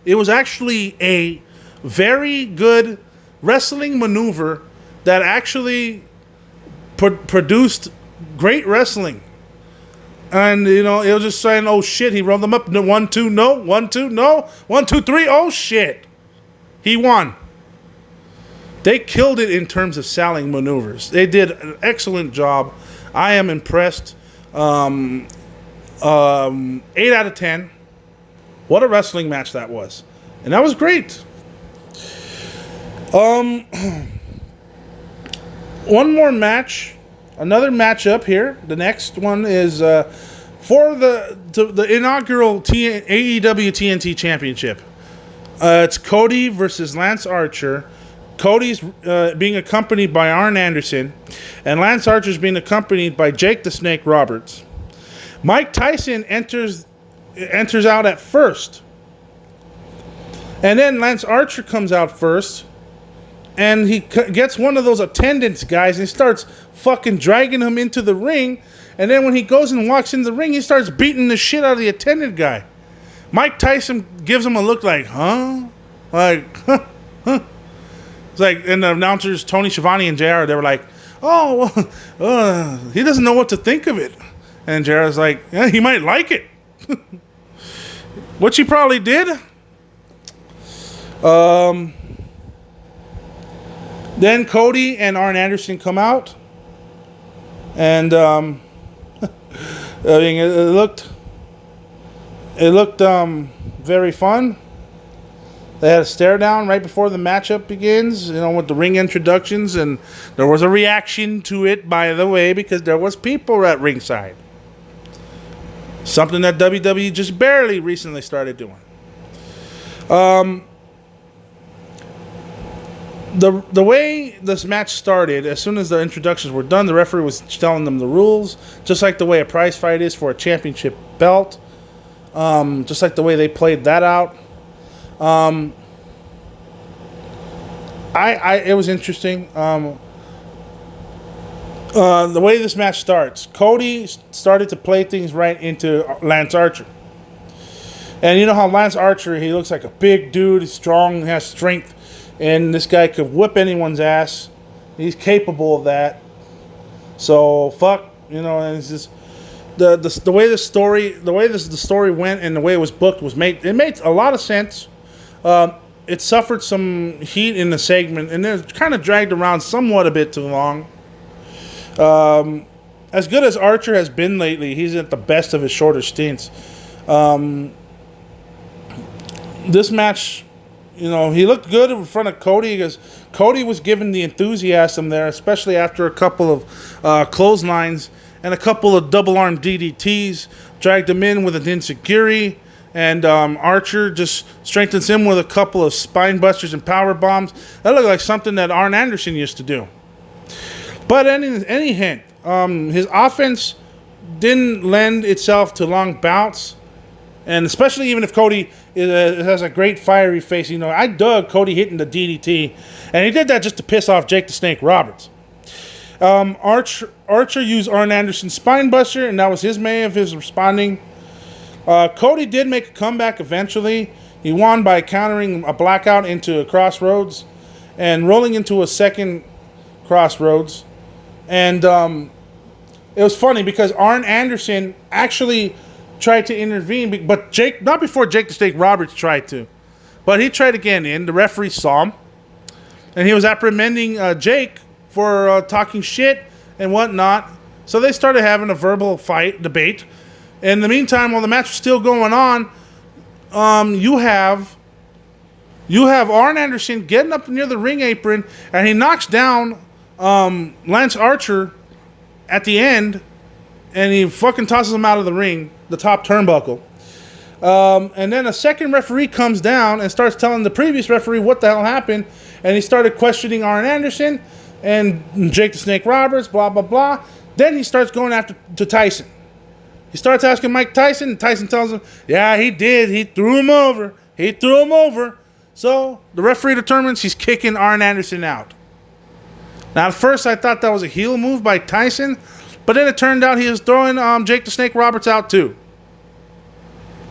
It was actually a very good wrestling maneuver that actually produced great wrestling. And, it was just saying, oh shit, he rolled them up. 1, 2, no. 1, 2, no. 1, 2, 3, oh shit. He won. They killed it in terms of selling maneuvers. They did an excellent job. I am impressed. 8 out of 10. What a wrestling match that was. And that was great. One more match. Another matchup here. The next one is for the inaugural AEW TNT Championship. It's Cody versus Lance Archer. Cody's being accompanied by Arn Anderson, and Lance Archer's being accompanied by Jake the Snake Roberts. Mike Tyson enters out at first, and then Lance Archer comes out first, and he gets one of those attendants guys and starts fucking dragging him into the ring. And then when he goes and walks in the ring, he starts beating the shit out of the attendant guy. Mike Tyson gives him a look like, huh? Like, huh? It's like, and the announcers, Tony Schiavone and JR, they were like, oh, he doesn't know what to think of it. And JR's like, yeah, he might like it. Which he probably did. Then Cody and Arn Anderson come out. And I mean, it looked very fun. They had a stare down right before the matchup begins, with the ring introductions, and there was a reaction to it, by the way, because there was people at ringside. Something that WWE just barely recently started doing. The way this match started, as soon as the introductions were done, the referee was telling them the rules, just like the way a prize fight is for a championship belt, just like the way they played that out. It was interesting. The way this match starts, Cody started to play things right into Lance Archer. And you know how Lance Archer, he looks like a big dude, he's strong, has strength, and this guy could whip anyone's ass. He's capable of that. So fuck, and it's just the way the story went and the way it was booked it made a lot of sense. It suffered some heat in the segment, and it kind of dragged around somewhat a bit too long. As good as Archer has been lately, he's at the best of his shorter stints. This match, he looked good in front of Cody because Cody was given the enthusiasm there, especially after a couple of clotheslines and a couple of double arm DDTs. Dragged him in with an enziguri, and Archer just strengthens him with a couple of spine busters and power bombs. That looked like something that Arn Anderson used to do. But any hint, his offense didn't lend itself to long bouts, and especially even if Cody has a great fiery face. I dug Cody hitting the DDT, and he did that just to piss off Jake the Snake Roberts. Archer used Arn Anderson's spine buster, and that was his way of his responding. Cody did make a comeback eventually. He won by countering a blackout into a crossroads and rolling into a second crossroads. And it was funny because Arn Anderson actually tried to intervene, but not before Jake the Snake Roberts tried to. But he tried again, and the referee saw him. And he was apprehending Jake for talking shit and whatnot. So they started having a verbal debate. In the meantime, while the match was still going on, you have Arn Anderson getting up near the ring apron, and he knocks down Lance Archer at the end, and he fucking tosses him out of the ring, the top turnbuckle. And then a second referee comes down and starts telling the previous referee what the hell happened, and he started questioning Arn Anderson and Jake the Snake Roberts, blah, blah, blah. Then he starts going after to Tyson. He starts asking Mike Tyson, and Tyson tells him, yeah, he did. He threw him over. So the referee determines he's kicking Arn Anderson out. Now, at first, I thought that was a heel move by Tyson, but then it turned out he was throwing Jake the Snake Roberts out too.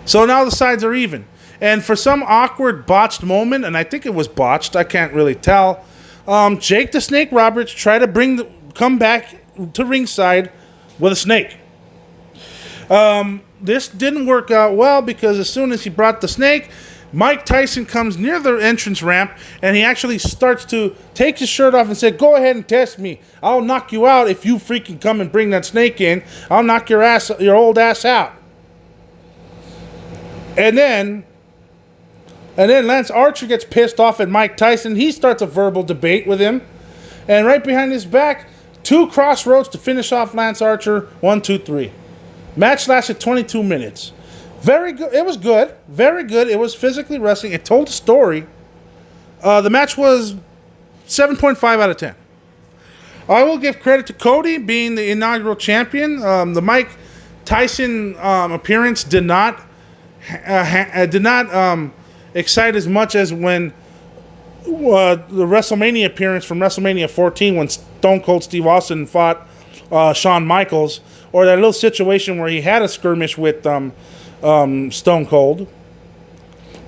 So now the sides are even. And for some awkward, botched moment, and I think it was botched, I can't really tell, Jake the Snake Roberts tried to come back to ringside with a snake. This didn't work out well because as soon as he brought the snake, Mike Tyson comes near the entrance ramp, and he actually starts to take his shirt off and say, go ahead and test me. I'll knock you out if you freaking come and bring that snake in. I'll knock your old ass out. And then Lance Archer gets pissed off at Mike Tyson. He starts a verbal debate with him. And right behind his back, 2 crossroads to finish off Lance Archer. 1, 2, 3. Match lasted 22 minutes. Very good. It was good. Very good. It was physically wrestling. It told a story. The match was 7.5 out of 10. I will give credit to Cody being the inaugural champion. The Mike Tyson appearance did not excite as much as when the WrestleMania appearance from WrestleMania 14 when Stone Cold Steve Austin fought Shawn Michaels, or that little situation where he had a skirmish with Stone Cold.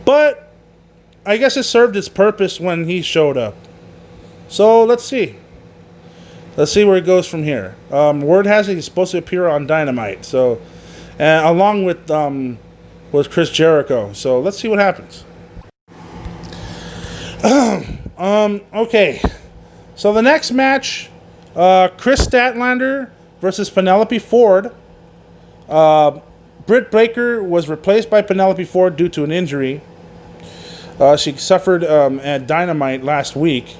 But I guess it served its purpose when he showed up. So let's see. Let's see where it goes from here. Word has it he's supposed to appear on Dynamite, so along with Chris Jericho. So let's see what happens. Okay. So the next match, Chris Statlander versus Penelope Ford. Britt Baker was replaced by Penelope Ford due to an injury. She suffered at Dynamite last week.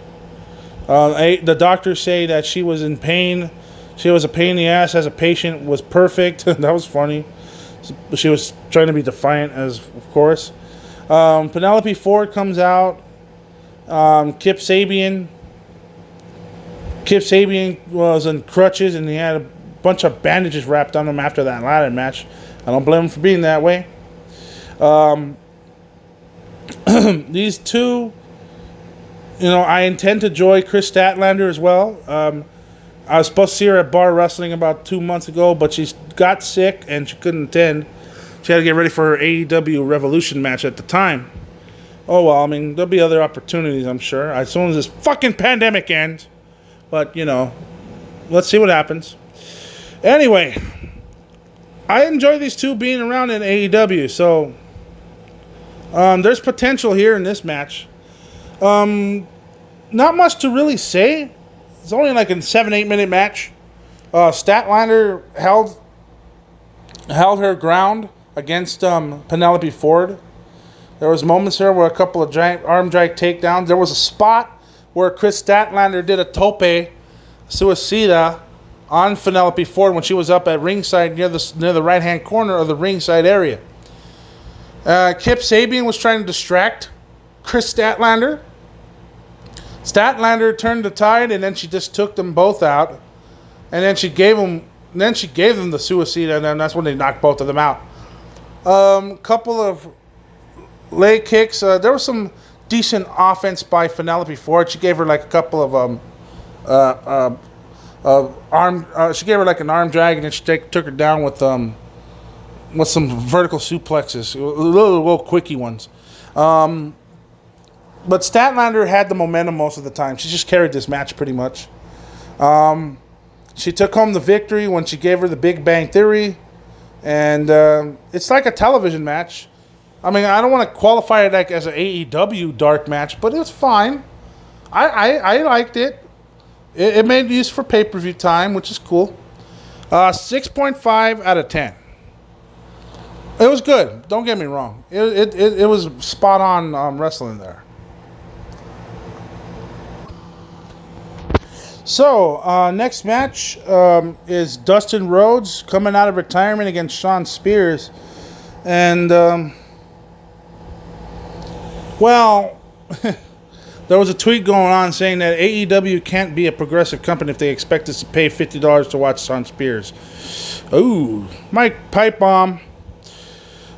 The doctors say that she was in pain. She was a pain in the ass as a patient. Was perfect. That was funny. She was trying to be defiant, as of course. Penelope Ford comes out. Kip Sabian was in crutches, and he had a bunch of bandages wrapped on him after that ladder match. I don't blame him for being that way. These two, I intend to join Chris Statlander as well. I was supposed to see her at Bar Wrestling about 2 months ago, but she got sick and she couldn't attend. She had to get ready for her AEW Revolution match at the time. Oh, well, I mean, there'll be other opportunities, I'm sure, as soon as this fucking pandemic ends. But, let's see what happens. Anyway, I enjoy these two being around in AEW, so there's potential here in this match. Not much to really say. It's only like a 7-8 minute match. Statlander held her ground against Penelope Ford. There was moments there where a couple of giant arm drag takedowns. There was a spot where Chris Statlander did a tope suicida on Penelope Ford when she was up at ringside near the right hand corner of the ringside area. Kip Sabian was trying to distract Chris Statlander. Statlander turned the tide, and then she just took them both out, and then she gave them the suicida, and then that's when they knocked both of them out. Couple of leg kicks. There was some decent offense by Penelope Ford. She gave her like a couple of arm. She gave her like an arm drag, and then she took her down with some vertical suplexes, little quickie ones. But Statlander had the momentum most of the time. She just carried this match pretty much. She took home the victory when she gave her the Big Bang Theory. And it's like a television match. I mean, I don't want to qualify it like as an AEW dark match, but it's fine. I liked it. It made use for pay-per-view time, which is cool. 6.5 out of 10. It was good. Don't get me wrong. It was spot on wrestling there. So, next match is Dustin Rhodes coming out of retirement against Shawn Spears. And, there was a tweet going on saying that AEW can't be a progressive company if they expect us to pay $50 to watch Shawn Spears. Ooh, Mike pipe bomb.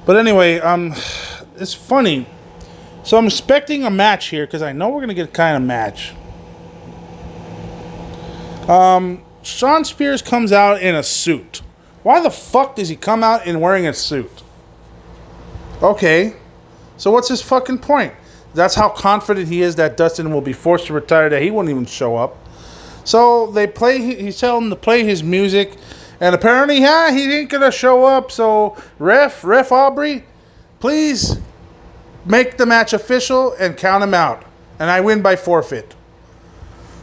But anyway, it's funny. So I'm expecting a match here because I know we're going to get a kind of match. Shawn Spears comes out in a suit. Why the fuck does he come out in wearing a suit? Okay, so what's his fucking point? That's how confident he is that Dustin will be forced to retire, that he won't even show up. So he's telling him to play his music, and apparently, he ain't gonna show up. So ref Aubrey, please make the match official and count him out, and I win by forfeit.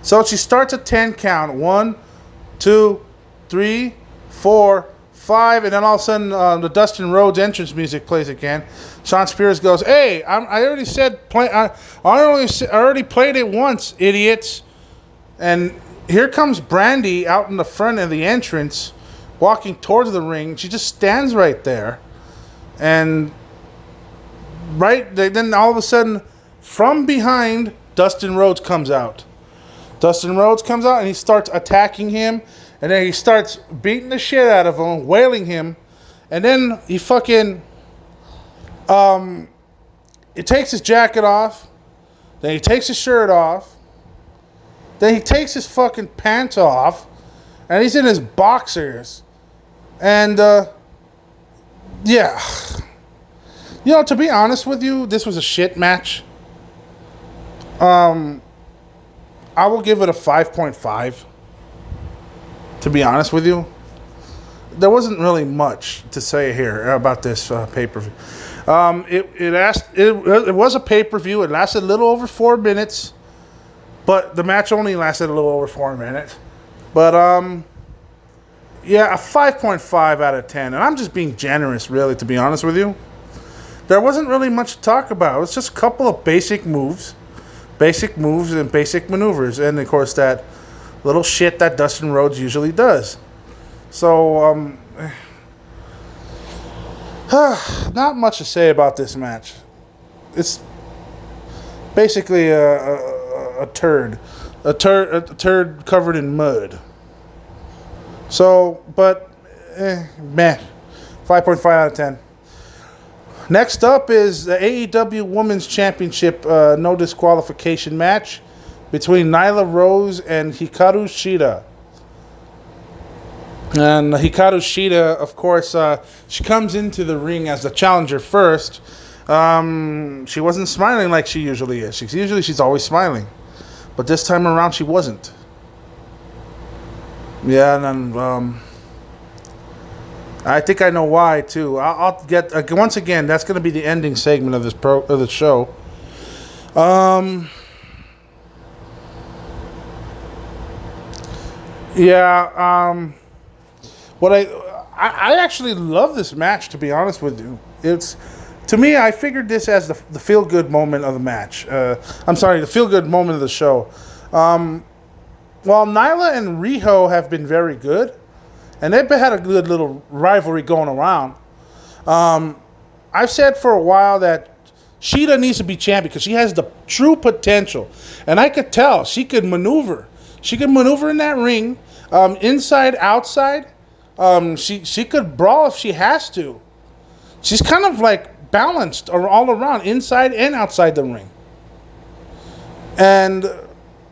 So she starts a 10 count. 1, 2, 3, 4, 5, and then all of a sudden the Dustin Rhodes entrance music plays again. Shawn Spears goes, "Hey, I already said play. I already played it once, idiots." And here comes Brandy out in the front of the entrance, walking towards the ring. She just stands right there, and then all of a sudden, from behind, Dustin Rhodes comes out. Dustin Rhodes comes out and he starts attacking him, and then he starts beating the shit out of him, wailing him, and then he fucking he takes his jacket off, then he takes his shirt off, then he takes his fucking pants off, and he's in his boxers, and yeah, to be honest with you, this was a shit match. I will give it a 5.5. To be honest with you, there wasn't really much to say here about this pay-per-view. It was a pay-per-view. It lasted a little over 4 minutes, but the match only lasted a little over 4 minutes. But Yeah, a 5.5 out of 10. And I'm just being generous, really, to be honest with you. There wasn't really much to talk about. It was just a couple of basic moves and basic maneuvers. And, of course, that little shit that Dustin Rhodes usually does. So, not much to say about this match. It's basically a turd. A turd covered in mud. So, but, meh. 5.5 out of 10. Next up is the AEW Women's Championship no disqualification match between Nyla Rose and Hikaru Shida. And Hikaru Shida, of course, she comes into the ring as the challenger first. She wasn't smiling like she usually is. She's always smiling. But this time around, she wasn't. Yeah, and then, I think I know why, too. I'll get... once again, that's going to be the ending segment of the show. Yeah, what I actually love this match, to be honest with you. To me, I figured this as the feel-good moment of the match. I'm sorry, the feel-good moment of the show. While Nyla and Riho have been very good, and they've had a good little rivalry going around, I've said for a while that Shida needs to be champion because she has the true potential. And I could tell she could maneuver. She could maneuver in that ring, inside, outside. She could brawl if she has to. She's kind of like balanced all around, inside and outside the ring. And,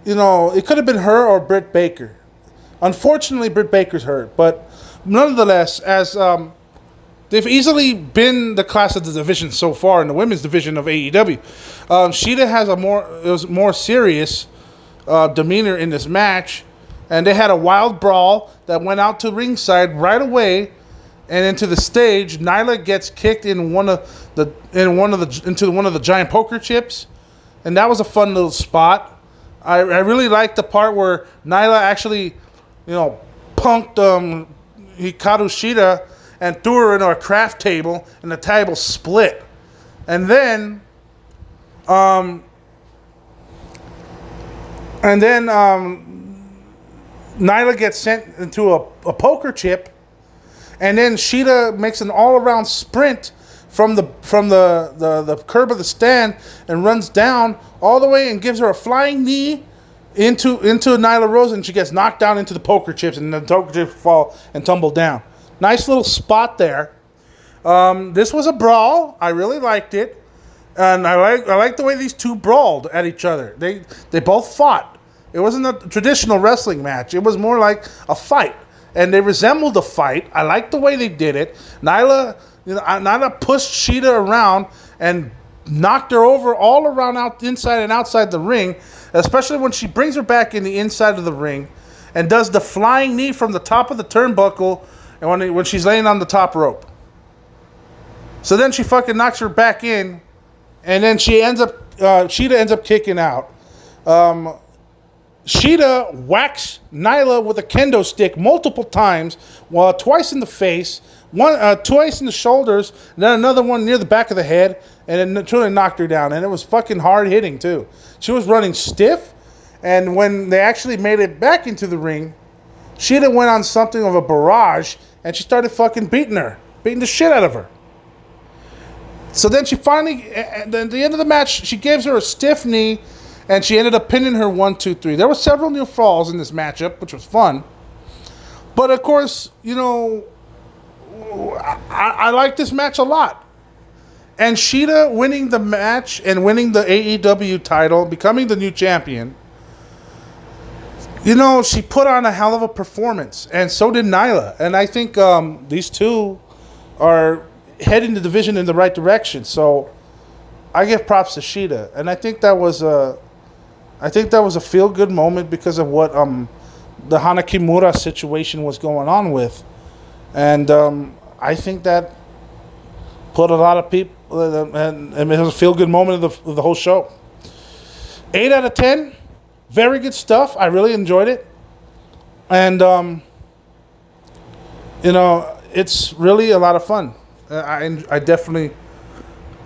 you know, it could have been her or Britt Baker. Unfortunately, Britt Baker's hurt. But nonetheless, as they've easily been the class of the division so far in the women's division of AEW, Shida has a more serious demeanor in this match. And they had a wild brawl that went out to ringside right away and into the stage. Nyla gets kicked into one of the giant poker chips, and that was a fun little spot. I really liked the part where Nyla actually, punked Hikaru Shida and threw her into a craft table, and the table split. And then Nyla gets sent into a poker chip, and then Shida makes an all-around sprint from the curb of the stand and runs down all the way and gives her a flying knee into Nyla Rose, and she gets knocked down into the poker chips, and the poker chips fall and tumble down. Nice little spot there. This was a brawl. I really liked it, and I like the way these two brawled at each other. They both fought. It wasn't a traditional wrestling match. It was more like a fight. And they resembled a fight. I liked the way they did it. Nyla pushed Shida around and knocked her over all around inside and outside the ring, especially when she brings her back in the inside of the ring and does the flying knee from the top of the turnbuckle and when she's laying on the top rope. So then she fucking knocks her back in, and then Shida ends up kicking out. Shida whacks Nyla with a kendo stick multiple times, twice in the face, twice in the shoulders, and then another one near the back of the head, and then truly knocked her down. And it was fucking hard hitting too. She was running stiff, and when they actually made it back into the ring, Shida went on something of a barrage, and she started fucking beating the shit out of her. So then she finally, at the end of the match, she gives her a stiff knee, and she ended up pinning her 1, 2, 3. There were several near falls in this matchup, which was fun. But of course, I like this match a lot. And Shida winning the match and winning the AEW title, becoming the new champion, she put on a hell of a performance. And so did Nyla. And I think these two are heading the division in the right direction. So I give props to Shida. And I think that was a feel-good moment because of what the Hana Kimura situation was going on with. And I think that put a lot of people, and it was a feel-good moment of the whole show. 8 out of 10. Very good stuff. I really enjoyed it. And it's really a lot of fun. I definitely,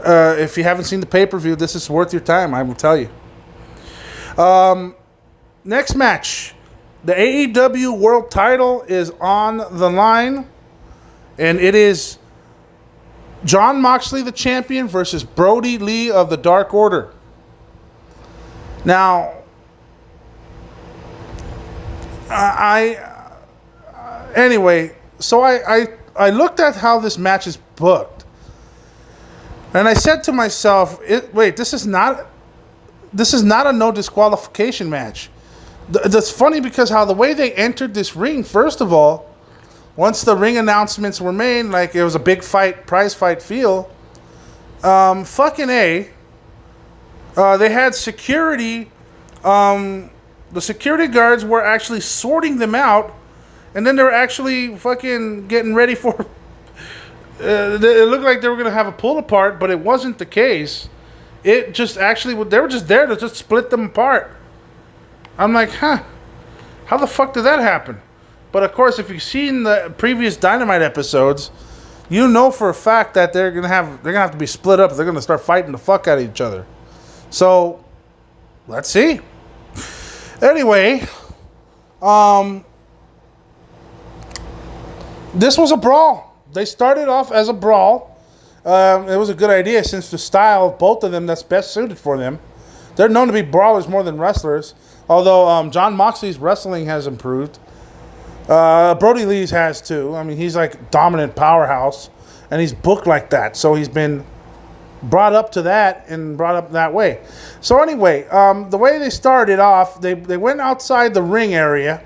if you haven't seen the pay-per-view, this is worth your time, I will tell you. Next match. The AEW World Title is on the line, and it is Jon Moxley, the champion, versus Brody Lee of the Dark Order. Now, anyway, so I looked at how this match is booked, and I said to myself, wait, this is not a no disqualification match. That's funny because how the way they entered this ring, first of all, once the ring announcements were made, like it was a big fight, prize fight feel, they had security, the security guards were actually sorting them out, and then they were actually fucking getting ready for, it looked like they were going to have a pull apart, but it wasn't the case. It just actually, they were just there to just split them apart. I'm like, how the fuck did that happen? But of course, if you've seen the previous Dynamite episodes, you know for a fact that they're gonna have to be split up. They're gonna start fighting the fuck out of each other. So, let's see. Anyway, this was a brawl. They started off as a brawl. It was a good idea since the style of both of them that's best suited for them. They're known to be brawlers more than wrestlers. Although Jon Moxley's wrestling has improved. Brody Lee's has too. I mean, he's like dominant powerhouse. And he's booked like that. So he's been brought up to that and brought up that way. So anyway, the way they started off, they went outside the ring area.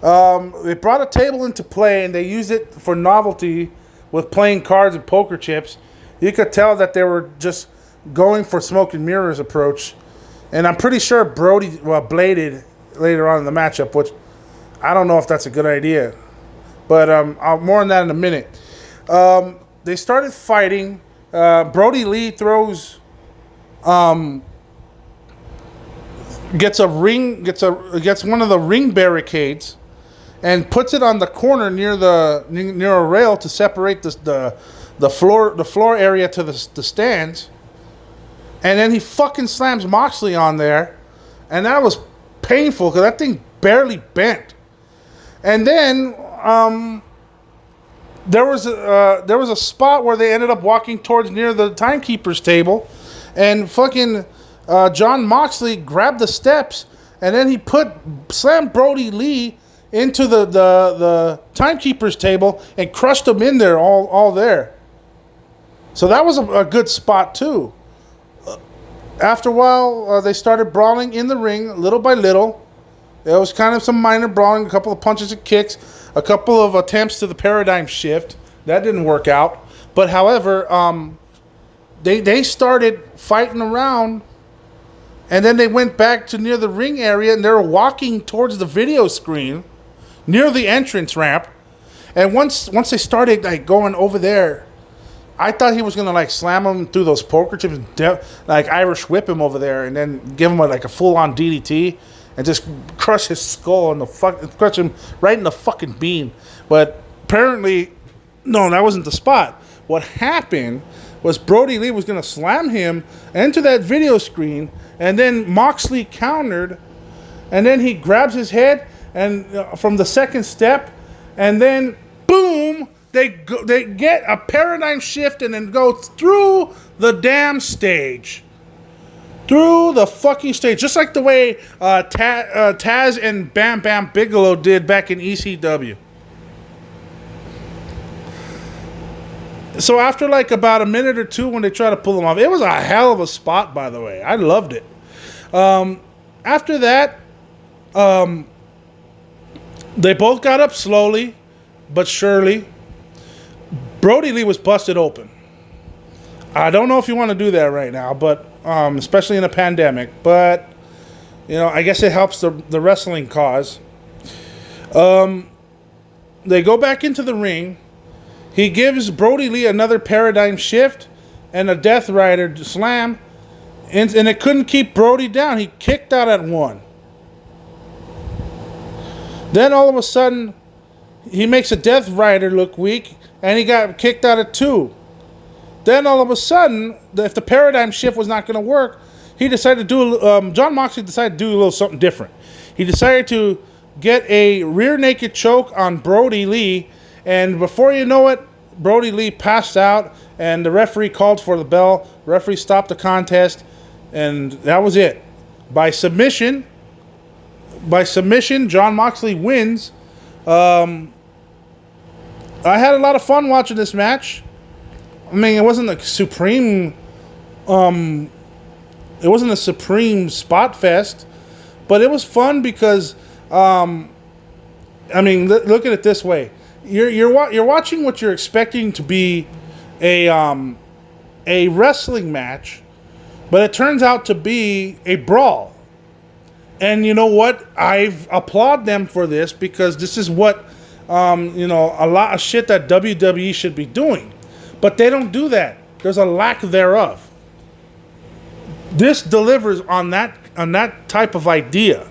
They brought a table into play and they used it for novelty with playing cards and poker chips. You could tell that they were just going for smoke and mirrors approach. And I'm pretty sure Brody bladed later on in the matchup, which I don't know if that's a good idea. But more on that in a minute. They started fighting. Brody Lee gets one of the ring barricades and puts it on the corner near a rail to separate the floor area to the stands. And then he fucking slams Moxley on there. And that was painful because that thing barely bent. And then there was a spot where they ended up walking towards near the timekeeper's table. And fucking Jon Moxley grabbed the steps. And then he slammed Brody Lee into the timekeeper's table and crushed him in there, all there. So that was a good spot too. After a while, they started brawling in the ring, little by little. It was kind of some minor brawling, a couple of punches and kicks, a couple of attempts to the paradigm shift. That didn't work out. But however, they started fighting around, and then they went back to near the ring area, and they were walking towards the video screen, near the entrance ramp. And once they started like going over there, I thought he was going to like slam him through those poker chips, like Irish whip him over there and then give him a full-on DDT and just crush his skull and crush him right in the fucking bean. But apparently, no, that wasn't the spot. What happened was Brody Lee was going to slam him into that video screen, and then Moxley countered, and then he grabs his head and from the second step, and then boom, they get a paradigm shift and then go through the damn stage. Through the fucking stage. Just like the way Taz and Bam Bam Bigelow did back in ECW. So after like about a minute or two when they try to pull them off, it was a hell of a spot, by the way. I loved it. After that, they both got up slowly but surely. Brody Lee was busted open. I don't know if you want to do that right now, but especially in a pandemic. But I guess it helps the wrestling cause. They go back into the ring. He gives Brody Lee another paradigm shift and a Death Rider slam, and it couldn't keep Brody down. He kicked out at one. Then all of a sudden, He makes a Death Rider look weak, and he got kicked out of 2. Then all of a sudden, if the paradigm shift was not going to work, he decided to do. John Moxley decided to do a little something different. He decided to get a rear naked choke on Brody Lee, and before you know it, Brody Lee passed out, and the referee called for the bell. The referee stopped the contest, and that was it. By submission, John Moxley wins. I had a lot of fun watching this match. I mean, it wasn't a supreme spot fest, but it was fun because I mean, look at it this way. You're watching what you're expecting to be a wrestling match, but it turns out to be a brawl. And you know what? I applaud them for this because this is what a lot of shit that WWE should be doing. But they don't do that. There's a lack thereof. This delivers on that type of idea.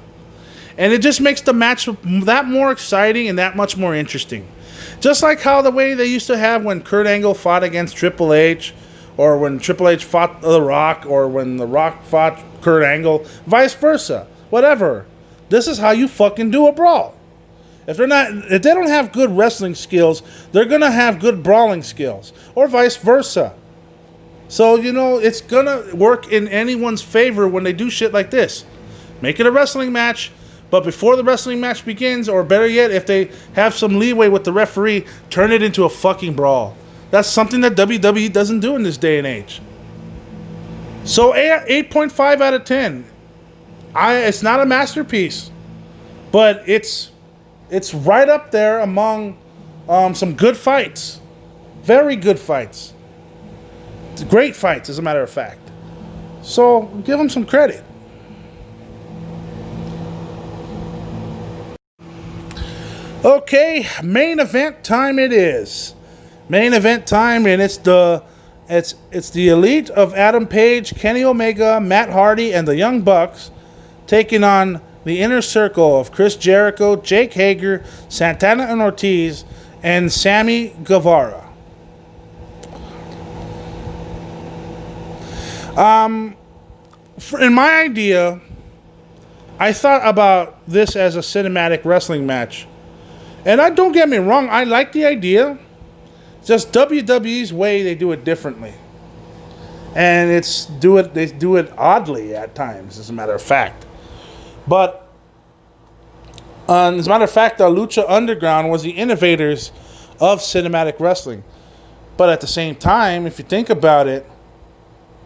And it just makes the match that more exciting and that much more interesting. Just like how the way they used to have when Kurt Angle fought against Triple H, or when Triple H fought The Rock, or when The Rock fought Kurt Angle, vice versa. Whatever. This is how you fucking do a brawl. If they don't have good wrestling skills, they're gonna have good brawling skills, or vice versa. So it's gonna work in anyone's favor when they do shit like this. Make it a wrestling match, but before the wrestling match begins, or better yet, if they have some leeway with the referee, turn it into a fucking brawl. That's something that WWE doesn't do in this day and age. So 8.5 out of 10. It's not a masterpiece, but it's right up there among some good fights. Very good fights. Great fights, as a matter of fact. So give them some credit. Okay, main event time it is. Main event time, and it's the Elite of Adam Page, Kenny Omega, Matt Hardy, and the Young Bucks taking on the Inner Circle of Chris Jericho, Jake Hager, Santana and Ortiz, and Sammy Guevara. In my idea, I thought about this as a cinematic wrestling match. And don't get me wrong, I like the idea. It's just WWE's way, they do it differently. And they do it oddly at times, as a matter of fact. But as a matter of fact, the Lucha Underground was the innovators of cinematic wrestling. But at the same time, if you think about it,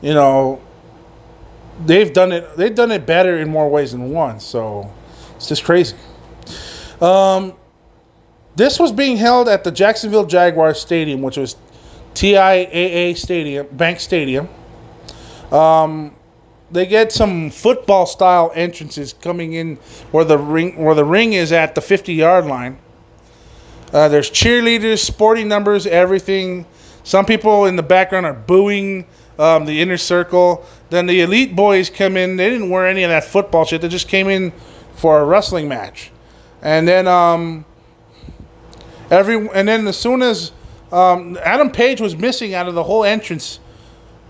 they've done it better in more ways than one. So it's just crazy. This was being held at the Jacksonville Jaguars Stadium, which was TIAA Stadium, Bank Stadium. They get some football-style entrances coming in where the ring is at the 50-yard line. There's cheerleaders, sporting numbers, everything. Some people in the background are booing the Inner Circle. Then the Elite Boys come in. They didn't wear any of that football shit. They just came in for a wrestling match. And then as soon as Adam Page was missing out of the whole entrance,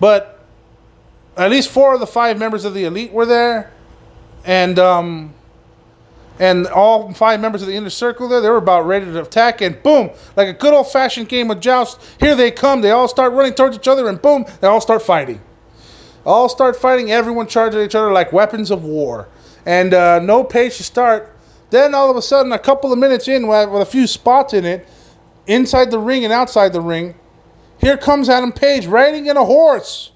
but at least 4 of the 5 members of the Elite were there, and all 5 members of the Inner Circle there, they were about ready to attack, and boom, like a good old-fashioned game of joust, here they come. They all start running towards each other, and boom, they all start fighting. Everyone charging each other like weapons of war. And no Page to start. Then all of a sudden, a couple of minutes in, with a few spots in it, inside the ring and outside the ring, here comes Adam Page riding in a horse.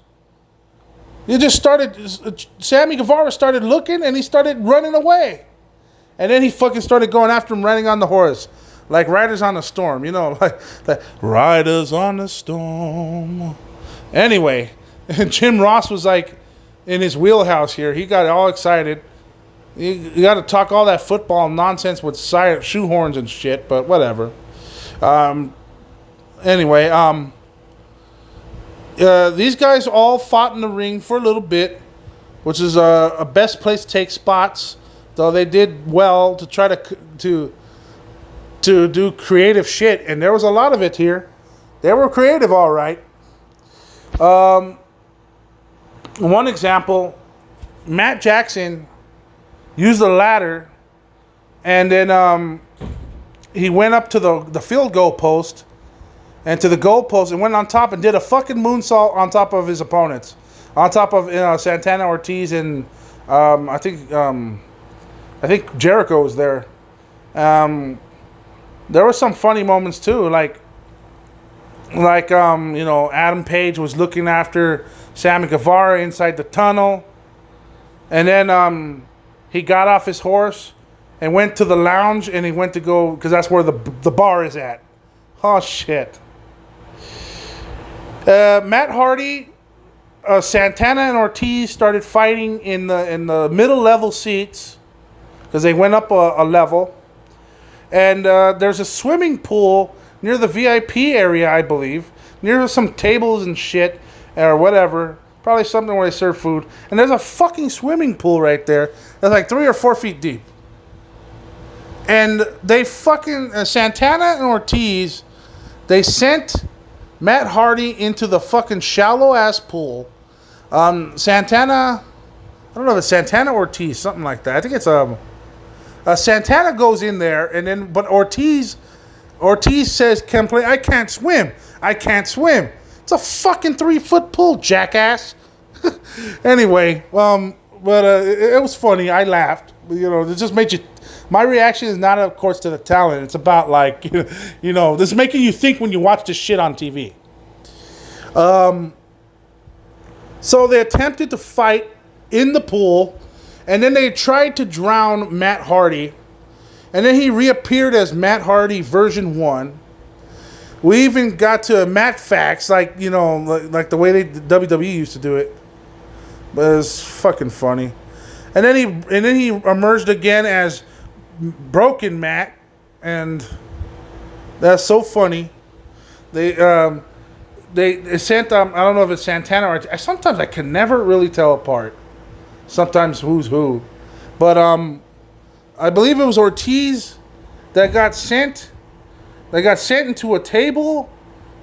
Sammy Guevara started looking, and he started running away. And then he fucking started going after him, riding on the horse. Like Riders on the Storm, like Riders on the Storm. Anyway, Jim Ross was like in his wheelhouse here. He got all excited. You got to talk all that football nonsense with shoehorns and shit, but whatever. These guys all fought in the ring for a little bit, which is a best place to take spots. Though they did well to try to to do creative shit, and there was a lot of it here. They were creative, all right. One example, Matt Jackson used a ladder, and then he went up to the field goal post, and to the goal post, and went on top and did a fucking moonsault on top of his opponents, on top of Santana, Ortiz, and I think Jericho was there. There were some funny moments too, like Adam Page was looking after Sammy Guevara inside the tunnel, and then he got off his horse and went to the lounge, and he went to go, because that's where the bar is at. Oh shit. Matt Hardy, Santana, and Ortiz started fighting in the middle level seats, because they went up a level. And there's a swimming pool near the VIP area, I believe, near some tables and shit, or whatever. Probably something where they serve food. And there's a fucking swimming pool right there that's like 3 or 4 feet deep. And they fucking, Santana and Ortiz, they sent Matt Hardy into the fucking shallow-ass pool. Santana, I don't know if it's Santana or Ortiz, something like that. I think it's Santana goes in there, and then but Ortiz says, I can't swim. It's a fucking 3-foot pool, jackass. Anyway, but it was funny. I laughed. It just made you. My reaction is not, of course, to the talent. It's about like, this is making you think when you watch this shit on TV. So they attempted to fight in the pool. And then they tried to drown Matt Hardy. And then he reappeared as Matt Hardy version 1. We even got to Matt Facts, like the way WWE used to do it. But it was fucking funny. And then he emerged again as Broken Matt. And that's so funny. They sent, I don't know if it's Santana or... Sometimes I can never really tell apart. Sometimes who's who. But I believe it was Ortiz that got sent into a table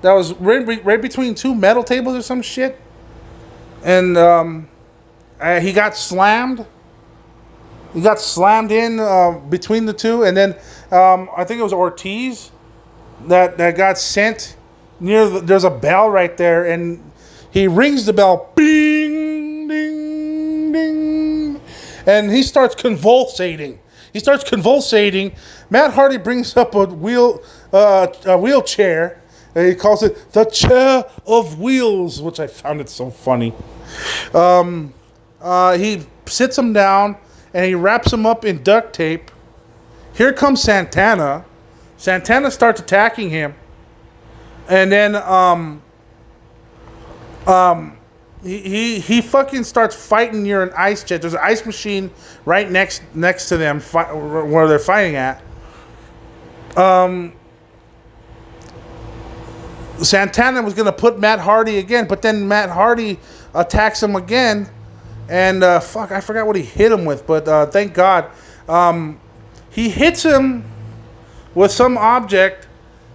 that was right between 2 metal tables or some shit. And he got slammed. He got slammed in between the two. And then I think it was Ortiz that got sent near there's a bell right there. And he rings the bell. Bing, ding, ding. And he starts convulsating. Matt Hardy brings up a wheelchair. And he calls it the chair of wheels, which I found it so funny. He sits him down and he wraps him up in duct tape. Here comes Santana. Santana starts attacking him. And then he fucking starts fighting near an ice jet. There's an ice machine right next to them where they're fighting at. Santana was going to put Matt Hardy again, but then Matt Hardy attacks him again. And I forgot what he hit him with, but thank God. He hits him with some object,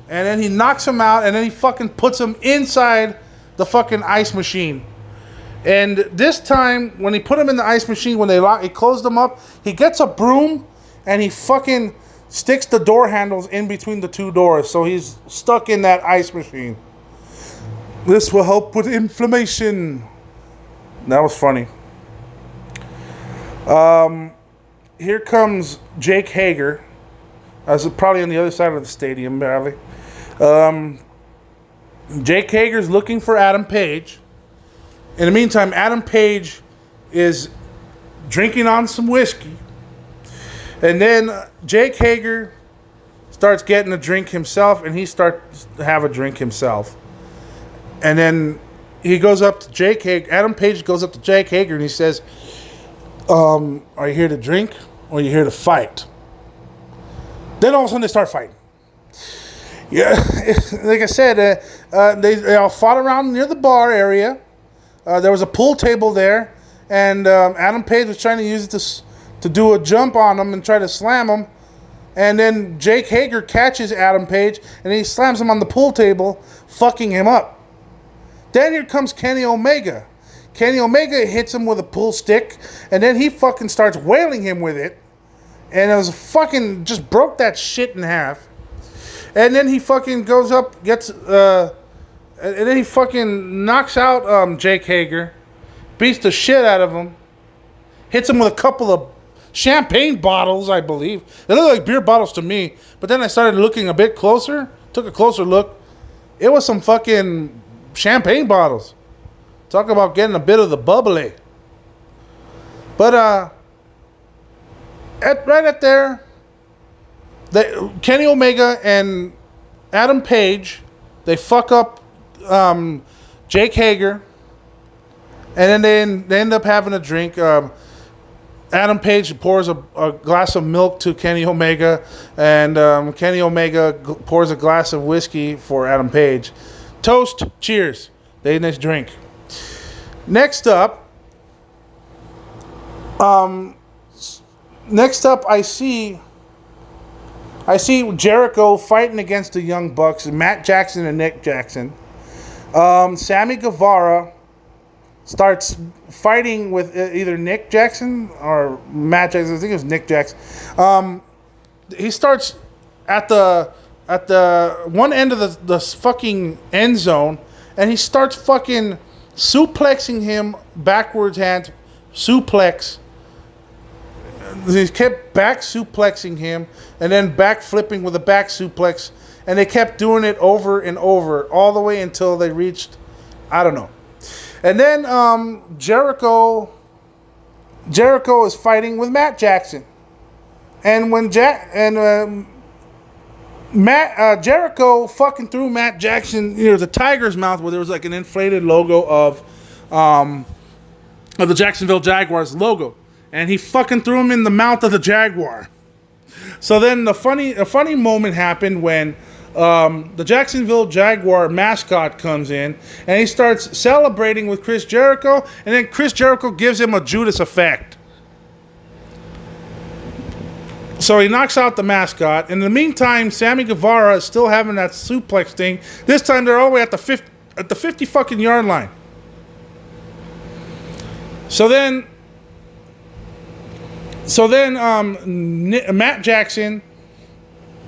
and then he knocks him out, and then he fucking puts him inside the fucking ice machine. And this time, when he put him in the ice machine, when he closed him up, he gets a broom, and he fucking sticks the door handles in between the 2 doors, so he's stuck in that ice machine. This will help with inflammation. That was funny. Here comes Jake Hager. I was probably on the other side of the stadium, barely. Jake Hager's looking for Adam Page. In the meantime, Adam Page is drinking on some whiskey. And then Jake Hager starts getting a drink himself, and he starts to have a drink himself. And then he goes up to Jake Hager. Adam Page goes up to Jake Hager, and he says, are you here to drink, or are you here to fight? Then all of a sudden they start fighting. Yeah, like I said, they all fought around near the bar area. There was a pool table there, and Adam Page was trying to use it to do a jump on him and try to slam him. And then Jake Hager catches Adam Page, and he slams him on the pool table, fucking him up. Then here comes Kenny Omega. Kenny Omega hits him with a pool stick, and then he fucking starts wailing him with it. And it was fucking, just broke that shit in half. And then he fucking goes up, gets, and then he fucking knocks out Jake Hager, beats the shit out of him, hits him with a couple of champagne bottles, I believe. They look like beer bottles to me, but then I started looking a bit closer, took a closer look. It was some fucking champagne bottles. Talk about getting a bit of the bubbly. But, right up there, Kenny Omega and Adam Page, they fuck up Jake Hager, and then they end up having a drink. Adam Page pours a glass of milk to Kenny Omega, and Kenny Omega pours a glass of whiskey for Adam Page. Toast, cheers. They nice drink. Next up, I see Jericho fighting against the Young Bucks, Matt Jackson and Nick Jackson. Sammy Guevara starts fighting with either Nick Jackson or Matt Jackson. I think it was Nick Jackson. He starts at the one end of the fucking end zone, and he starts fucking suplexing him backwards, hand suplex. He kept back suplexing him, and then back flipping with a back suplex, and they kept doing it over and over all the way until they reached, I don't know. And then Jericho is fighting with Matt Jackson, and when Jericho fucking threw Matt Jackson near the Tiger's mouth, where there was like an inflated logo of the Jacksonville Jaguars logo, and he fucking threw him in the mouth of the Jaguar. So then a funny moment happened when the Jacksonville Jaguar mascot comes in, and he starts celebrating with Chris Jericho, and then Chris Jericho gives him a Judas effect. So he knocks out the mascot. In the meantime, Sammy Guevara is still having that suplex thing. This time they're all the way at the 50 fucking yard line. So then Matt Jackson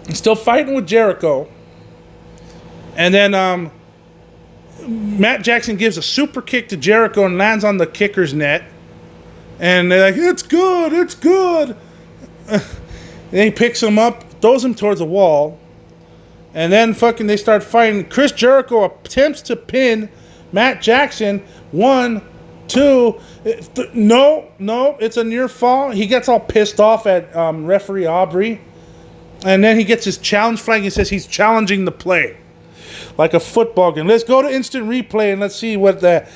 is still fighting with Jericho. And then Matt Jackson gives a super kick to Jericho and lands on the kicker's net. And they're like, it's good, it's good. Then he picks him up, throws him towards the wall, and then fucking they start fighting. Chris Jericho attempts to pin Matt Jackson. 1, 2, no, it's a near fall. He gets all pissed off at referee Aubrey, and then he gets his challenge flag. He says he's challenging the play, like a football game. Let's go to instant replay and let's see what that.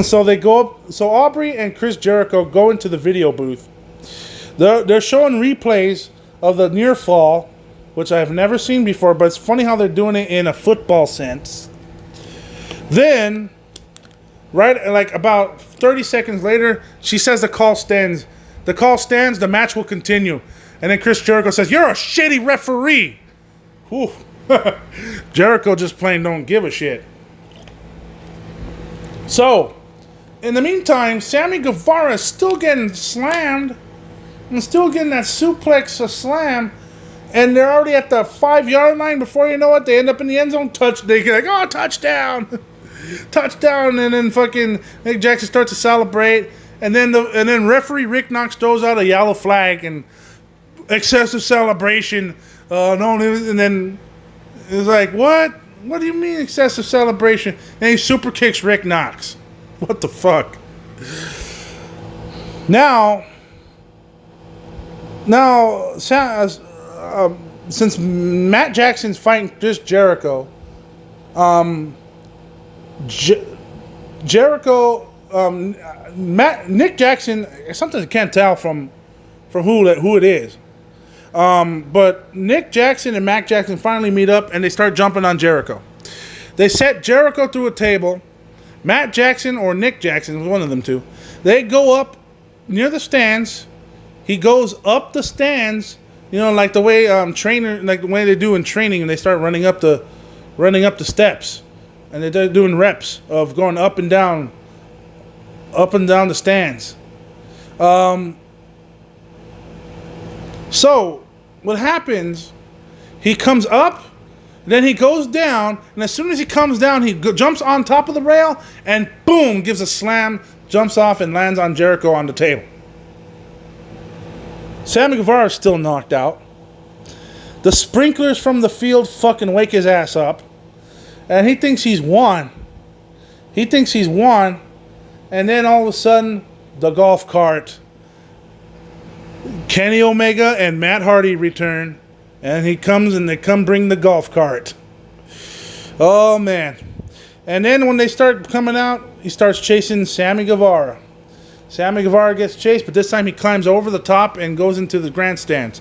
So they go up. So Aubrey and Chris Jericho go into the video booth. They're showing replays of the near fall, which I've never seen before, but it's funny how they're doing it in a football sense. Then, right, like about 30 seconds later, she says the call stands. The call stands, the match will continue. And then Chris Jericho says, you're a shitty referee. Whew. Jericho just plain don't give a shit. So, in the meantime, Sammy Guevara is still getting slammed. And still getting that suplex slam, and they're already at the 5 yard line. Before you know it, they end up in the end zone. They get like, oh, touchdown, touchdown, and then fucking Nick Jackson starts to celebrate, and then referee Rick Knox throws out a yellow flag and excessive celebration. And then it's like, what? What do you mean excessive celebration? And he super kicks Rick Knox. What the fuck? Now, since Matt Jackson's fighting Chris Jericho, Nick Jackson, something I can't tell from who it is. But Nick Jackson and Matt Jackson finally meet up and they start jumping on Jericho. They set Jericho through a table. Matt Jackson or Nick Jackson, one of them two, they go up near the stands he goes up the stands, like the way like the way they do in training, and they start running up the steps, and they're doing reps of going up and down the stands. So what happens? He comes up, then he goes down, and as soon as he comes down, he jumps on top of the rail, and boom, gives a slam, jumps off, and lands on Jericho on the table. Sammy Guevara is still knocked out. The sprinklers from the field fucking wake his ass up, and he thinks he's won. And then all of a sudden, the golf cart. Kenny Omega and Matt Hardy return. And they come bring the golf cart. Oh, man. And then when they start coming out, he starts chasing Sammy Guevara. Sammy Guevara gets chased, but this time he climbs over the top and goes into the grandstands.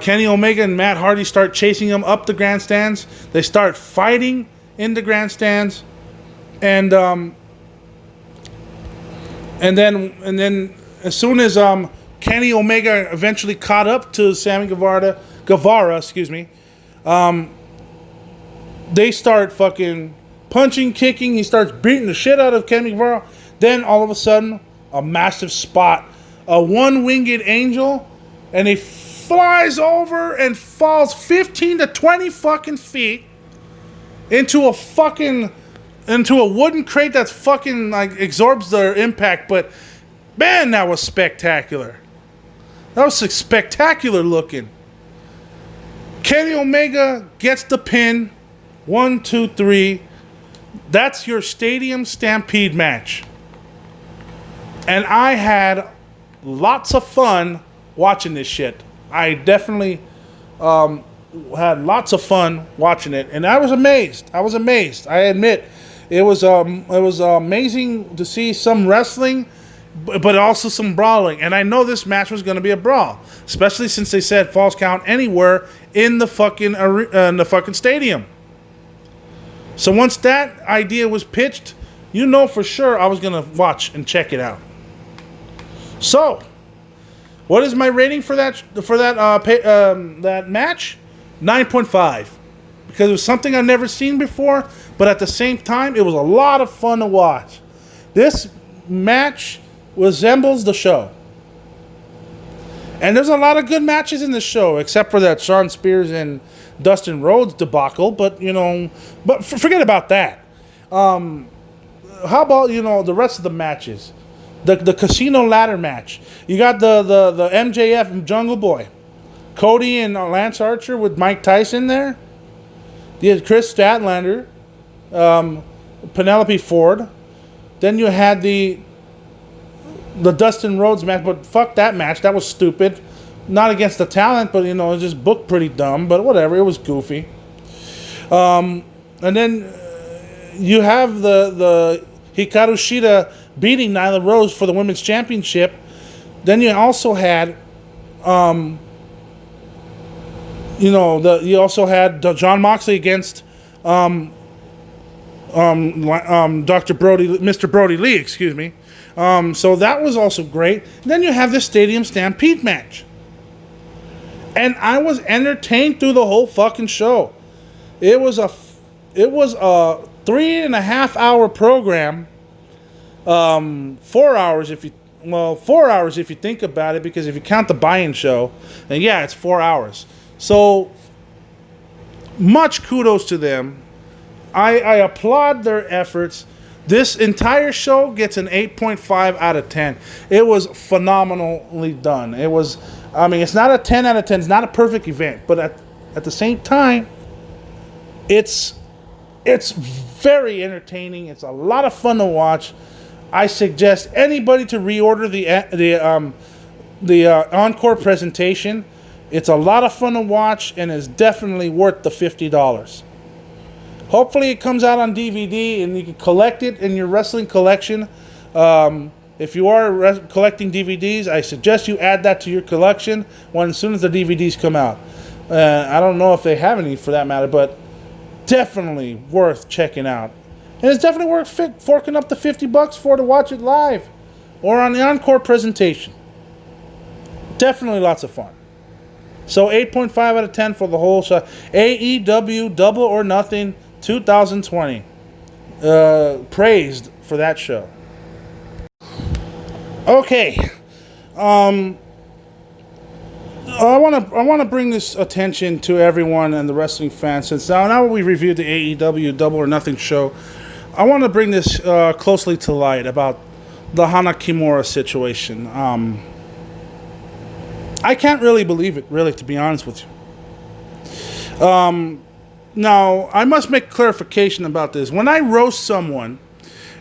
Kenny Omega and Matt Hardy start chasing him up the grandstands. They start fighting in the grandstands. And then as soon as Kenny Omega eventually caught up to Sammy Guevara, they start fucking punching, kicking. He starts beating the shit out of Kenny Guevara. Then all of a sudden, a massive spot, a one-winged angel, and he flies over and falls 15 to 20 fucking feet into a wooden crate that's fucking like absorbs the impact. But man, that was spectacular. That was spectacular looking. Kenny Omega gets the pin. 1, 2, 3. That's your Stadium Stampede match. And I had lots of fun watching this shit. I definitely had lots of fun watching it. And I was amazed. I admit. It was amazing to see some wrestling, but also some brawling. And I know this match was going to be a brawl, especially since they said falls count anywhere in the fucking stadium. So once that idea was pitched, for sure I was going to watch and check it out. So, what is my rating for that match? 9.5, because it was something I've never seen before. But at the same time, it was a lot of fun to watch. This match resembles the show. And there's a lot of good matches in the show, except for that Shawn Spears and Dustin Rhodes debacle. But, forget about that. How about, the rest of the matches? The casino ladder match. You got the MJF and Jungle Boy. Cody and Lance Archer with Mike Tyson there. You had Chris Statlander. Penelope Ford. Then you had the Dustin Rhodes match, but fuck that match. That was stupid. Not against the talent, but it was just booked pretty dumb. But whatever, it was goofy. And then you have the Hikaru Shida beating Nyla Rose for the women's championship. Then you also had you also had Jon Moxley against Dr. Brody, Mr. Brody Lee, excuse me. So that was also great. Then you have the Stadium Stampede match. And I was entertained through the whole fucking show. It was a 3.5 hour program. 4 hours if you 4 hours if you think about it, because if you count the buy-in show, then yeah, it's 4 hours. So much kudos to them. I applaud their efforts. This entire show gets an 8.5 out of 10. It was phenomenally done. It's not a 10 out of 10. It's not a perfect event, but at the same time, it's very entertaining. It's a lot of fun to watch. I suggest anybody to reorder the encore presentation. It's a lot of fun to watch and is definitely worth the $50. Hopefully it comes out on DVD and you can collect it in your wrestling collection. If you are collecting DVDs, I suggest you add that to your collection as soon as the DVDs come out. I don't know if they have any for that matter, but definitely worth checking out. And it's definitely worth forking up the $50 for to watch it live or on the encore presentation. Definitely lots of fun. So 8.5 out of 10 for the whole show. AEW Double or Nothing 2020. Praised for that show. Okay. I want to bring this attention to everyone and the wrestling fans. Since now we reviewed the AEW Double or Nothing show, I want to bring this closely to light about the Hana Kimura situation. I can't really believe it, really, to be honest with you. Now, I must make clarification about this. When I roast someone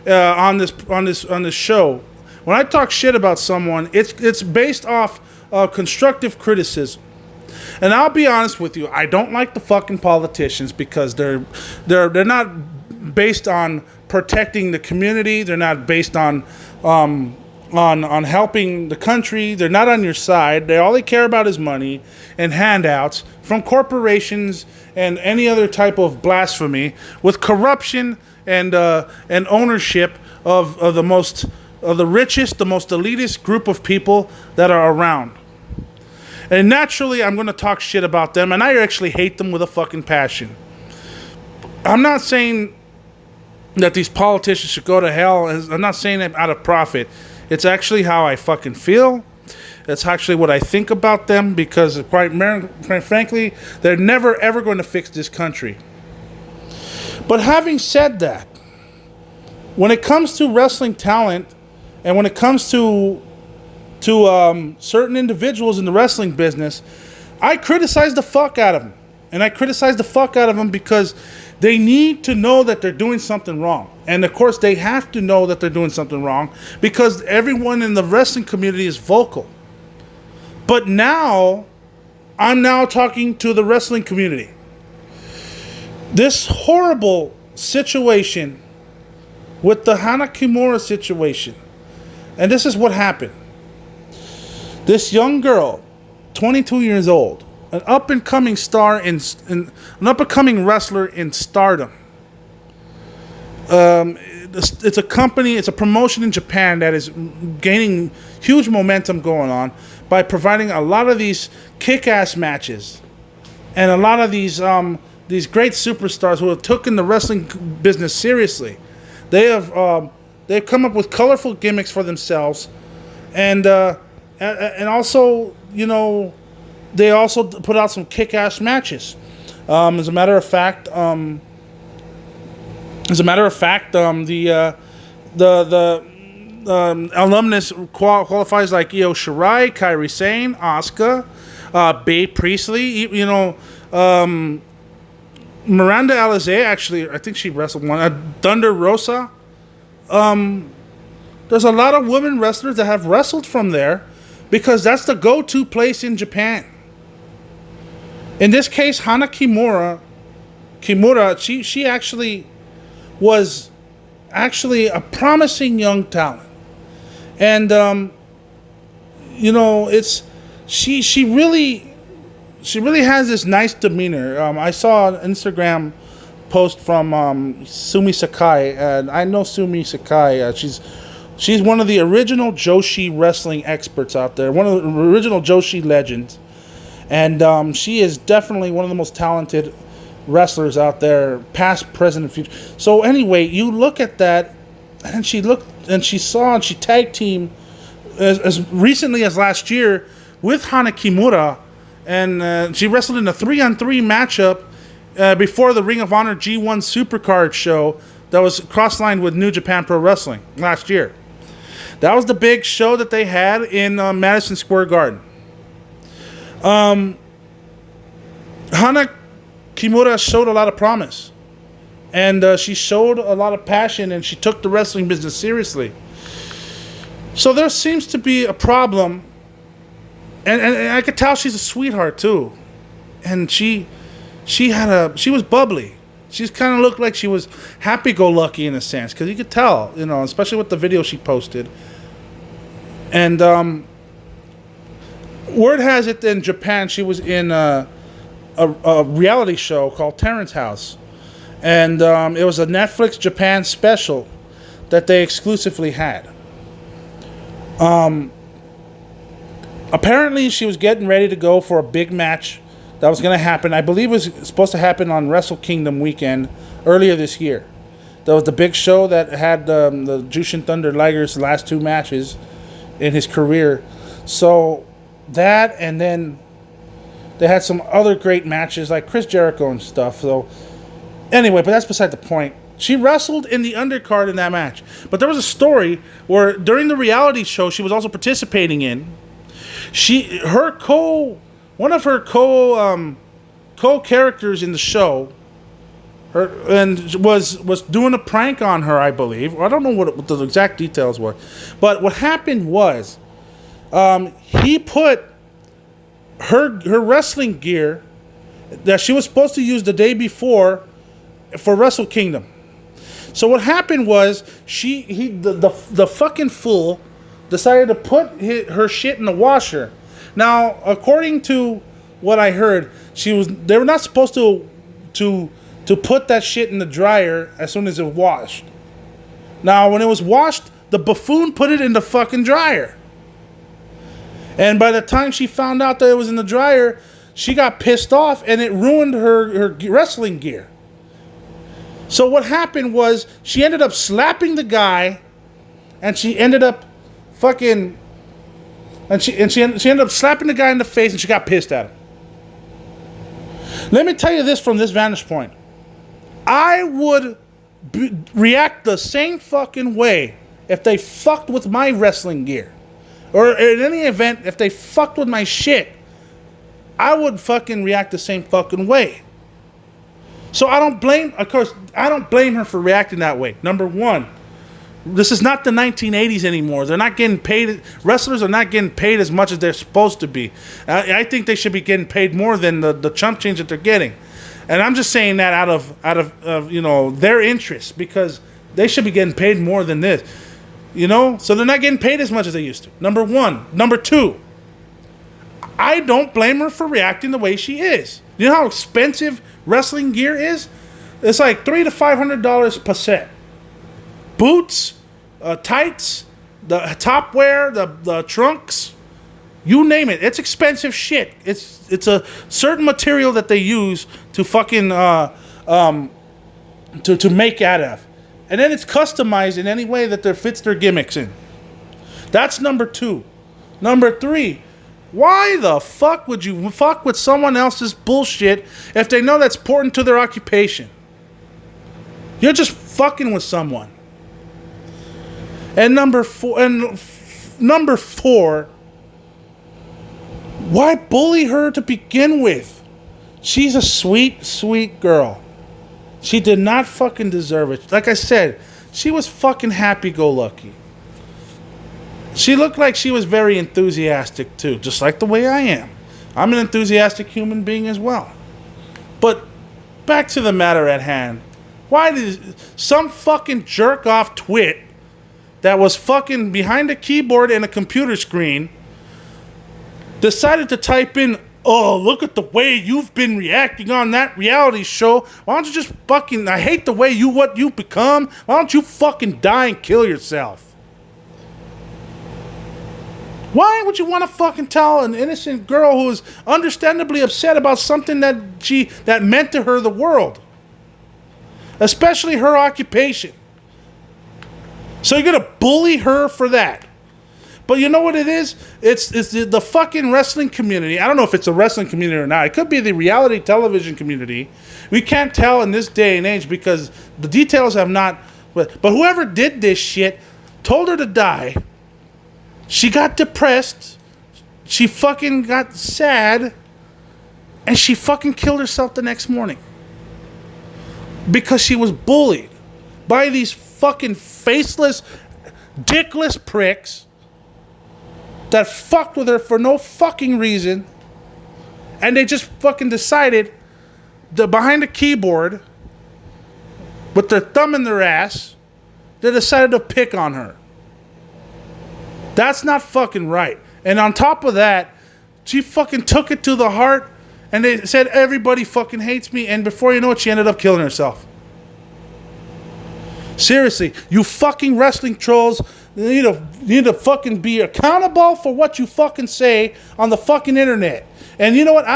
on this show, when I talk shit about someone, it's based off constructive criticism. And I'll be honest with you, I don't like the fucking politicians because they're not based on protecting the community. They're not based on helping the country. They're not on your side. All they care about is money and handouts from corporations and any other type of blasphemy with corruption and ownership of the richest, the most elitist group of people that are around. And naturally, I'm going to talk shit about them, and I actually hate them with a fucking passion. I'm not saying that these politicians should go to hell. I'm not saying it out of profit. It's actually how I fucking feel. That's actually what I think about them, because quite frankly, they're never ever going to fix this country. But having said that, when it comes to wrestling talent, and when it comes to certain individuals in the wrestling business, I criticize the fuck out of them. And I criticize the fuck out of them because they need to know that they're doing something wrong. And of course, they have to know that they're doing something wrong because everyone in the wrestling community is vocal. But now, I'm now talking to the wrestling community. This horrible situation with the Hana Kimura situation. And this is what happened. This young girl, 22 years old, an up-and-coming star an up-and-coming wrestler in Stardom. It's a company, it's a promotion in Japan that is gaining huge momentum going on by providing a lot of these kick-ass matches and a lot of these great superstars who have taken the wrestling business seriously. They've come up with colorful gimmicks for themselves, and also, you know, they also put out some kick-ass matches. As a matter of fact, the alumnus qualifies like Io Shirai, Kairi Sane, Asuka, Babe Priestley. You know, Miranda Alizé, actually, I think she wrestled one. Thunder Rosa. There's a lot of women wrestlers that have wrestled from there because that's the go-to place in Japan. In this case, Hana Kimura, she actually was a promising young talent. And, you know, she really has this nice demeanor. I saw an Instagram post from Sumi Sakai, and I know Sumi Sakai. She's one of the original Joshi wrestling experts out there, one of the original Joshi legends, and she is definitely one of the most talented wrestlers out there, past, present, and future. So anyway, you look at that, and she tag teamed as recently as last year with Hana Kimura, and she wrestled in a 3-on-3 matchup before the Ring of Honor G1 Supercard show that was cross-lined with New Japan Pro Wrestling last year. That was the big show that they had in Madison Square Garden. Hana Kimura showed a lot of promise, and she showed a lot of passion, and she took the wrestling business seriously. So there seems to be a problem, and I could tell she's a sweetheart too, and she was bubbly. She kind of looked like she was happy-go-lucky in a sense, because you could tell, you know, especially with the video she posted. And word has it that in Japan she was in a reality show called Terrance House, and it was a Netflix Japan special that they exclusively had. Apparently, she was getting ready to go for a big match that was going to happen. I believe it was supposed to happen on Wrestle Kingdom weekend earlier this year. That was the big show that had the Jushin Thunder Liger's last 2 matches in his career. So that, and then they had some other great matches like Chris Jericho and stuff. So anyway, but that's beside the point. She wrestled in the undercard in that match. But there was a story where during the reality show she was also participating in, one of her co-characters in the show, was doing a prank on her, I believe. I don't know what the exact details were, but what happened was, he put her wrestling gear that she was supposed to use the day before for Wrestle Kingdom. So what happened was the fucking fool decided to put her shit in the washer. Now, according to what I heard, they were not supposed to put that shit in the dryer as soon as it washed. Now, when it was washed, the buffoon put it in the fucking dryer. And by the time she found out that it was in the dryer, she got pissed off and it ruined her wrestling gear. So what happened was she ended up slapping the guy, and she ended up fucking, and she ended up slapping the guy in the face, and she got pissed at him. Let me tell you this from this vantage point. I would react the same fucking way if they fucked with my wrestling gear. Or in any event, if they fucked with my shit, I would fucking react the same fucking way. So I don't blame her for reacting that way. Number one, this is not the 1980s anymore. They're not getting paid. Wrestlers are not getting paid as much as they're supposed to be. I think they should be getting paid more than the chump change that they're getting. And I'm just saying that out of their interest, because they should be getting paid more than this. So they're not getting paid as much as they used to. Number one. Number two, I don't blame her for reacting the way she is. You know how expensive wrestling gear is? It's like $300 to $500 per set. Boots, tights, the top wear, the trunks, you name it. It's expensive shit. It's a certain material that they use to fucking to make out of. And then it's customized in any way that fits their gimmicks in. That's number two. Number three, why the fuck would you fuck with someone else's bullshit if they know that's important to their occupation? You're just fucking with someone. And number four, why bully her to begin with? She's a sweet, sweet girl. She did not fucking deserve it. Like I said, she was fucking happy-go-lucky. She looked like she was very enthusiastic too, just like the way I am. I'm an enthusiastic human being as well. But back to the matter at hand. Why did some fucking jerk-off twit that was fucking behind a keyboard and a computer screen decided to type in, "Oh, look at the way you've been reacting on that reality show. Why don't you just fucking, I hate the way what you become. Why don't you fucking die and kill yourself?" Why would you want to fucking tell an innocent girl who is understandably upset about something that meant to her the world? Especially her occupation. So you're going to bully her for that. But you know what it is? It's the fucking wrestling community. I don't know if it's a wrestling community or not. It could be the reality television community. We can't tell in this day and age because the details have not... But whoever did this shit told her to die. She got depressed. She fucking got sad. And she fucking killed herself the next morning. Because she was bullied by these fucking faceless, dickless pricks that fucked with her for no fucking reason. And they just fucking decided that behind the keyboard, with their thumb in their ass, they decided to pick on her. That's not fucking right. And on top of that, she fucking took it to the heart, and they said everybody fucking hates me, and before you know it, she ended up killing herself. Seriously, you fucking wrestling trolls, need to fucking be accountable for what you fucking say on the fucking internet. And you know what?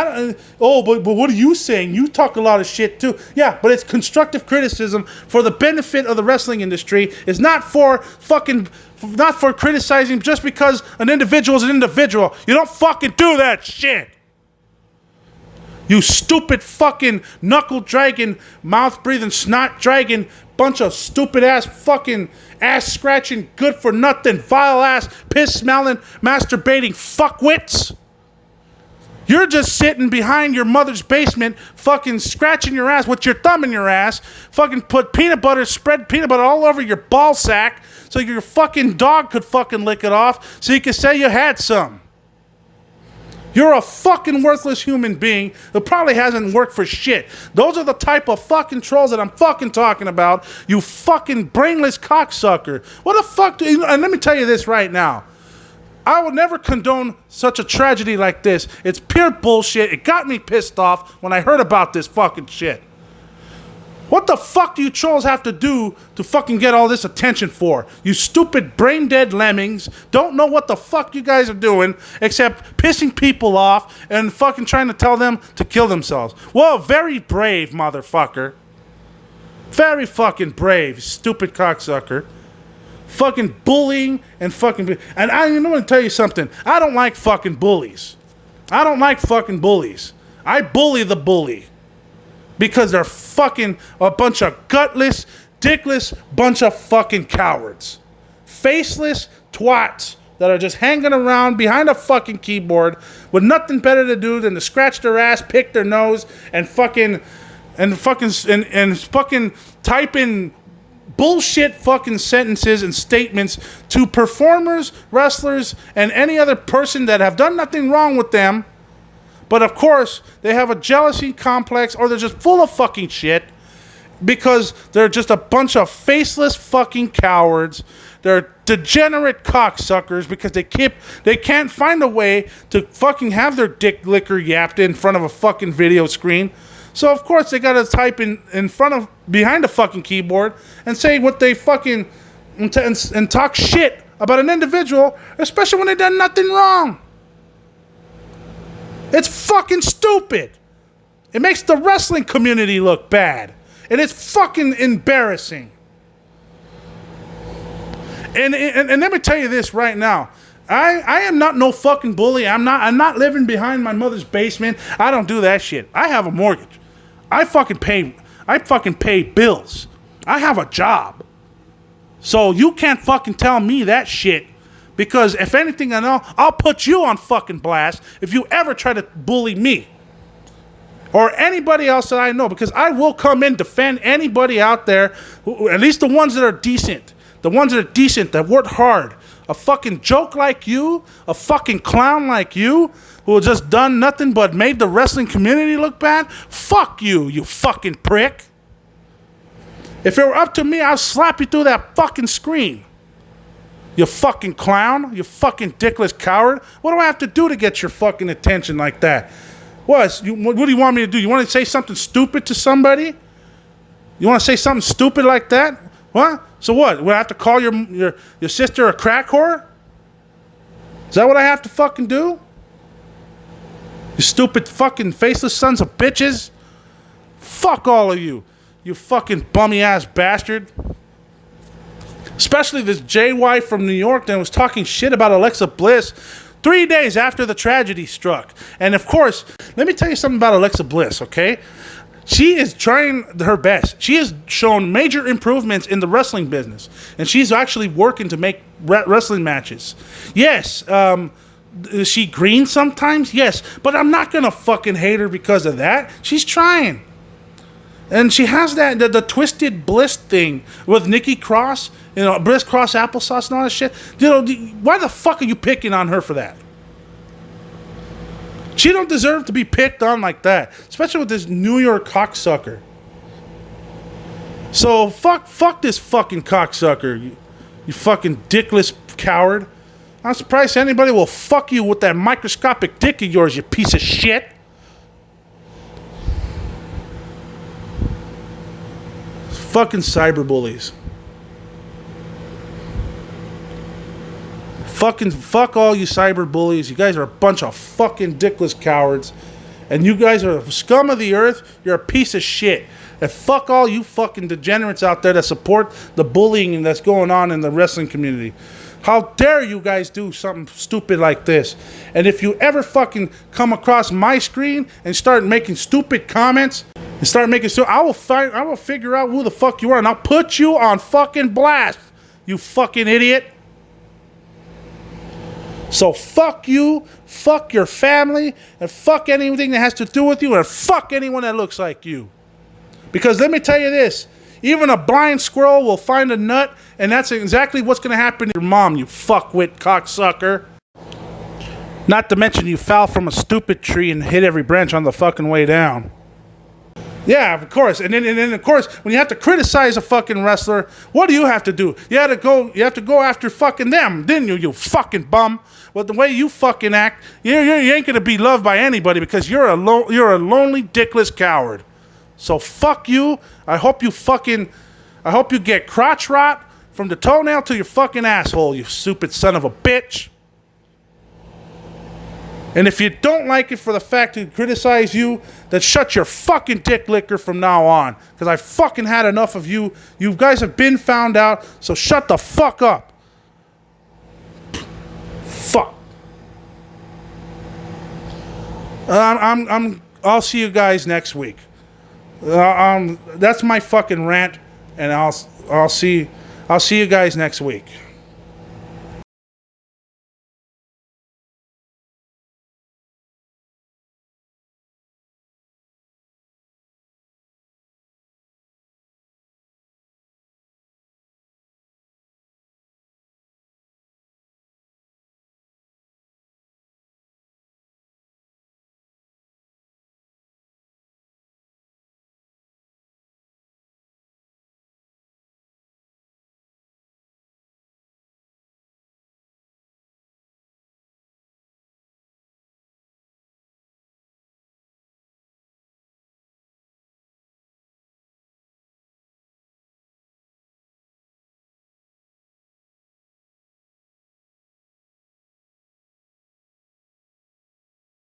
But what are you saying? You talk a lot of shit too. Yeah, but it's constructive criticism for the benefit of the wrestling industry. It's not for criticizing just because an individual is an individual. You don't fucking do that shit. You stupid fucking knuckle dragging, mouth breathing, snot dragging, bunch of stupid ass fucking ass scratching, good for nothing, vile ass, piss smelling, masturbating fuckwits. You're just sitting behind your mother's basement, fucking scratching your ass with your thumb in your ass, fucking spread peanut butter all over your ball sack so your fucking dog could fucking lick it off so you could say you had some. You're a fucking worthless human being who probably hasn't worked for shit. Those are the type of fucking trolls that I'm fucking talking about. You fucking brainless cocksucker. What the fuck and let me tell you this right now. I would never condone such a tragedy like this. It's pure bullshit. It got me pissed off when I heard about this fucking shit. What the fuck do you trolls have to do to fucking get all this attention for? You stupid brain-dead lemmings don't know what the fuck you guys are doing except pissing people off and fucking trying to tell them to kill themselves. Well, very brave, motherfucker. Very fucking brave, stupid cocksucker. Fucking bullying and fucking... And I'm going to tell you something. I don't like fucking bullies. I don't like fucking bullies. I bully the bully. Because they're fucking a bunch of gutless, dickless bunch of fucking cowards. Faceless twats that are just hanging around behind a fucking keyboard with nothing better to do than to scratch their ass, pick their nose, and fucking type in bullshit fucking sentences and statements to performers, wrestlers, and any other person that have done nothing wrong with them. But of course, they have a jealousy complex or they're just full of fucking shit because they're just a bunch of faceless fucking cowards. They're degenerate cocksuckers because they can't find a way to fucking have their dick liquor yapped in front of a fucking video screen. So of course they gotta type behind a fucking keyboard and say what they fucking and talk shit about an individual, especially when they done nothing wrong. It's fucking stupid. It makes the wrestling community look bad. And it's fucking embarrassing. And let me tell you this right now. I am not no fucking bully. I'm not living behind my mother's basement. I don't do that shit. I have a mortgage. I fucking pay bills. I have a job. So you can't fucking tell me that shit. Because if anything I know, I'll put you on fucking blast if you ever try to bully me. Or anybody else that I know. Because I will come in, defend anybody out there, at least the ones that are decent. The ones that are decent, that work hard. A fucking joke like you, a fucking clown like you, who just done nothing but made the wrestling community look bad. Fuck you, you fucking prick. If it were up to me, I'd slap you through that fucking screen. You fucking clown. You fucking dickless coward. What do I have to do to get your fucking attention like that? What do you want me to do? You want to say something stupid to somebody? You want to say something stupid like that? What? So what? Would I have to call your sister a crack whore? Is that what I have to fucking do? You stupid fucking faceless sons of bitches. Fuck all of you. You fucking bummy ass bastard. Especially this JY from New York that was talking shit about Alexa Bliss 3 days after the tragedy struck. And of course, let me tell you something about Alexa Bliss, okay? She is trying her best. She has shown major improvements in the wrestling business. And she's actually working to make wrestling matches. Yes, is she green sometimes? Yes. But I'm not going to fucking hate her because of that. She's trying. And she has that, the Twisted Bliss thing with Nikki Cross. You know, Bliss Cross applesauce and all that shit. You know, why the fuck are you picking on her for that? She don't deserve to be picked on like that. Especially with this New York cocksucker. So, fuck this fucking cocksucker. You fucking dickless coward. I'm surprised anybody will fuck you with that microscopic dick of yours, you piece of shit. Fucking cyberbullies. Fuck all you cyber bullies. You guys are a bunch of fucking dickless cowards. And you guys are scum of the earth. You're a piece of shit. And fuck all you fucking degenerates out there that support the bullying that's going on in the wrestling community. How dare you guys do something stupid like this? And if you ever fucking come across my screen and start making stupid comments and start making I will figure out who the fuck you are and I'll put you on fucking blast. You fucking idiot. So fuck you, fuck your family, and fuck anything that has to do with you, and fuck anyone that looks like you. Because let me tell you this, even a blind squirrel will find a nut, and that's exactly what's going to happen to your mom, you fuckwit cocksucker. Not to mention you fell from a stupid tree and hit every branch on the fucking way down. Yeah, of course. And then of course, when you have to criticize a fucking wrestler, what do you have to do? You have to go after fucking them, didn't you, you fucking bum? Well, the way you fucking act, you ain't gonna be loved by anybody because you're a lonely, dickless coward. So fuck you. I hope you get crotch rot from the toenail to your fucking asshole, you stupid son of a bitch. And if you don't like it for the fact to criticize you, then shut your fucking dick licker from now on. Because I fucking had enough of you. You guys have been found out, so shut the fuck up. Fuck. I'll see you guys next week. That's my fucking rant, and I'll see you guys next week.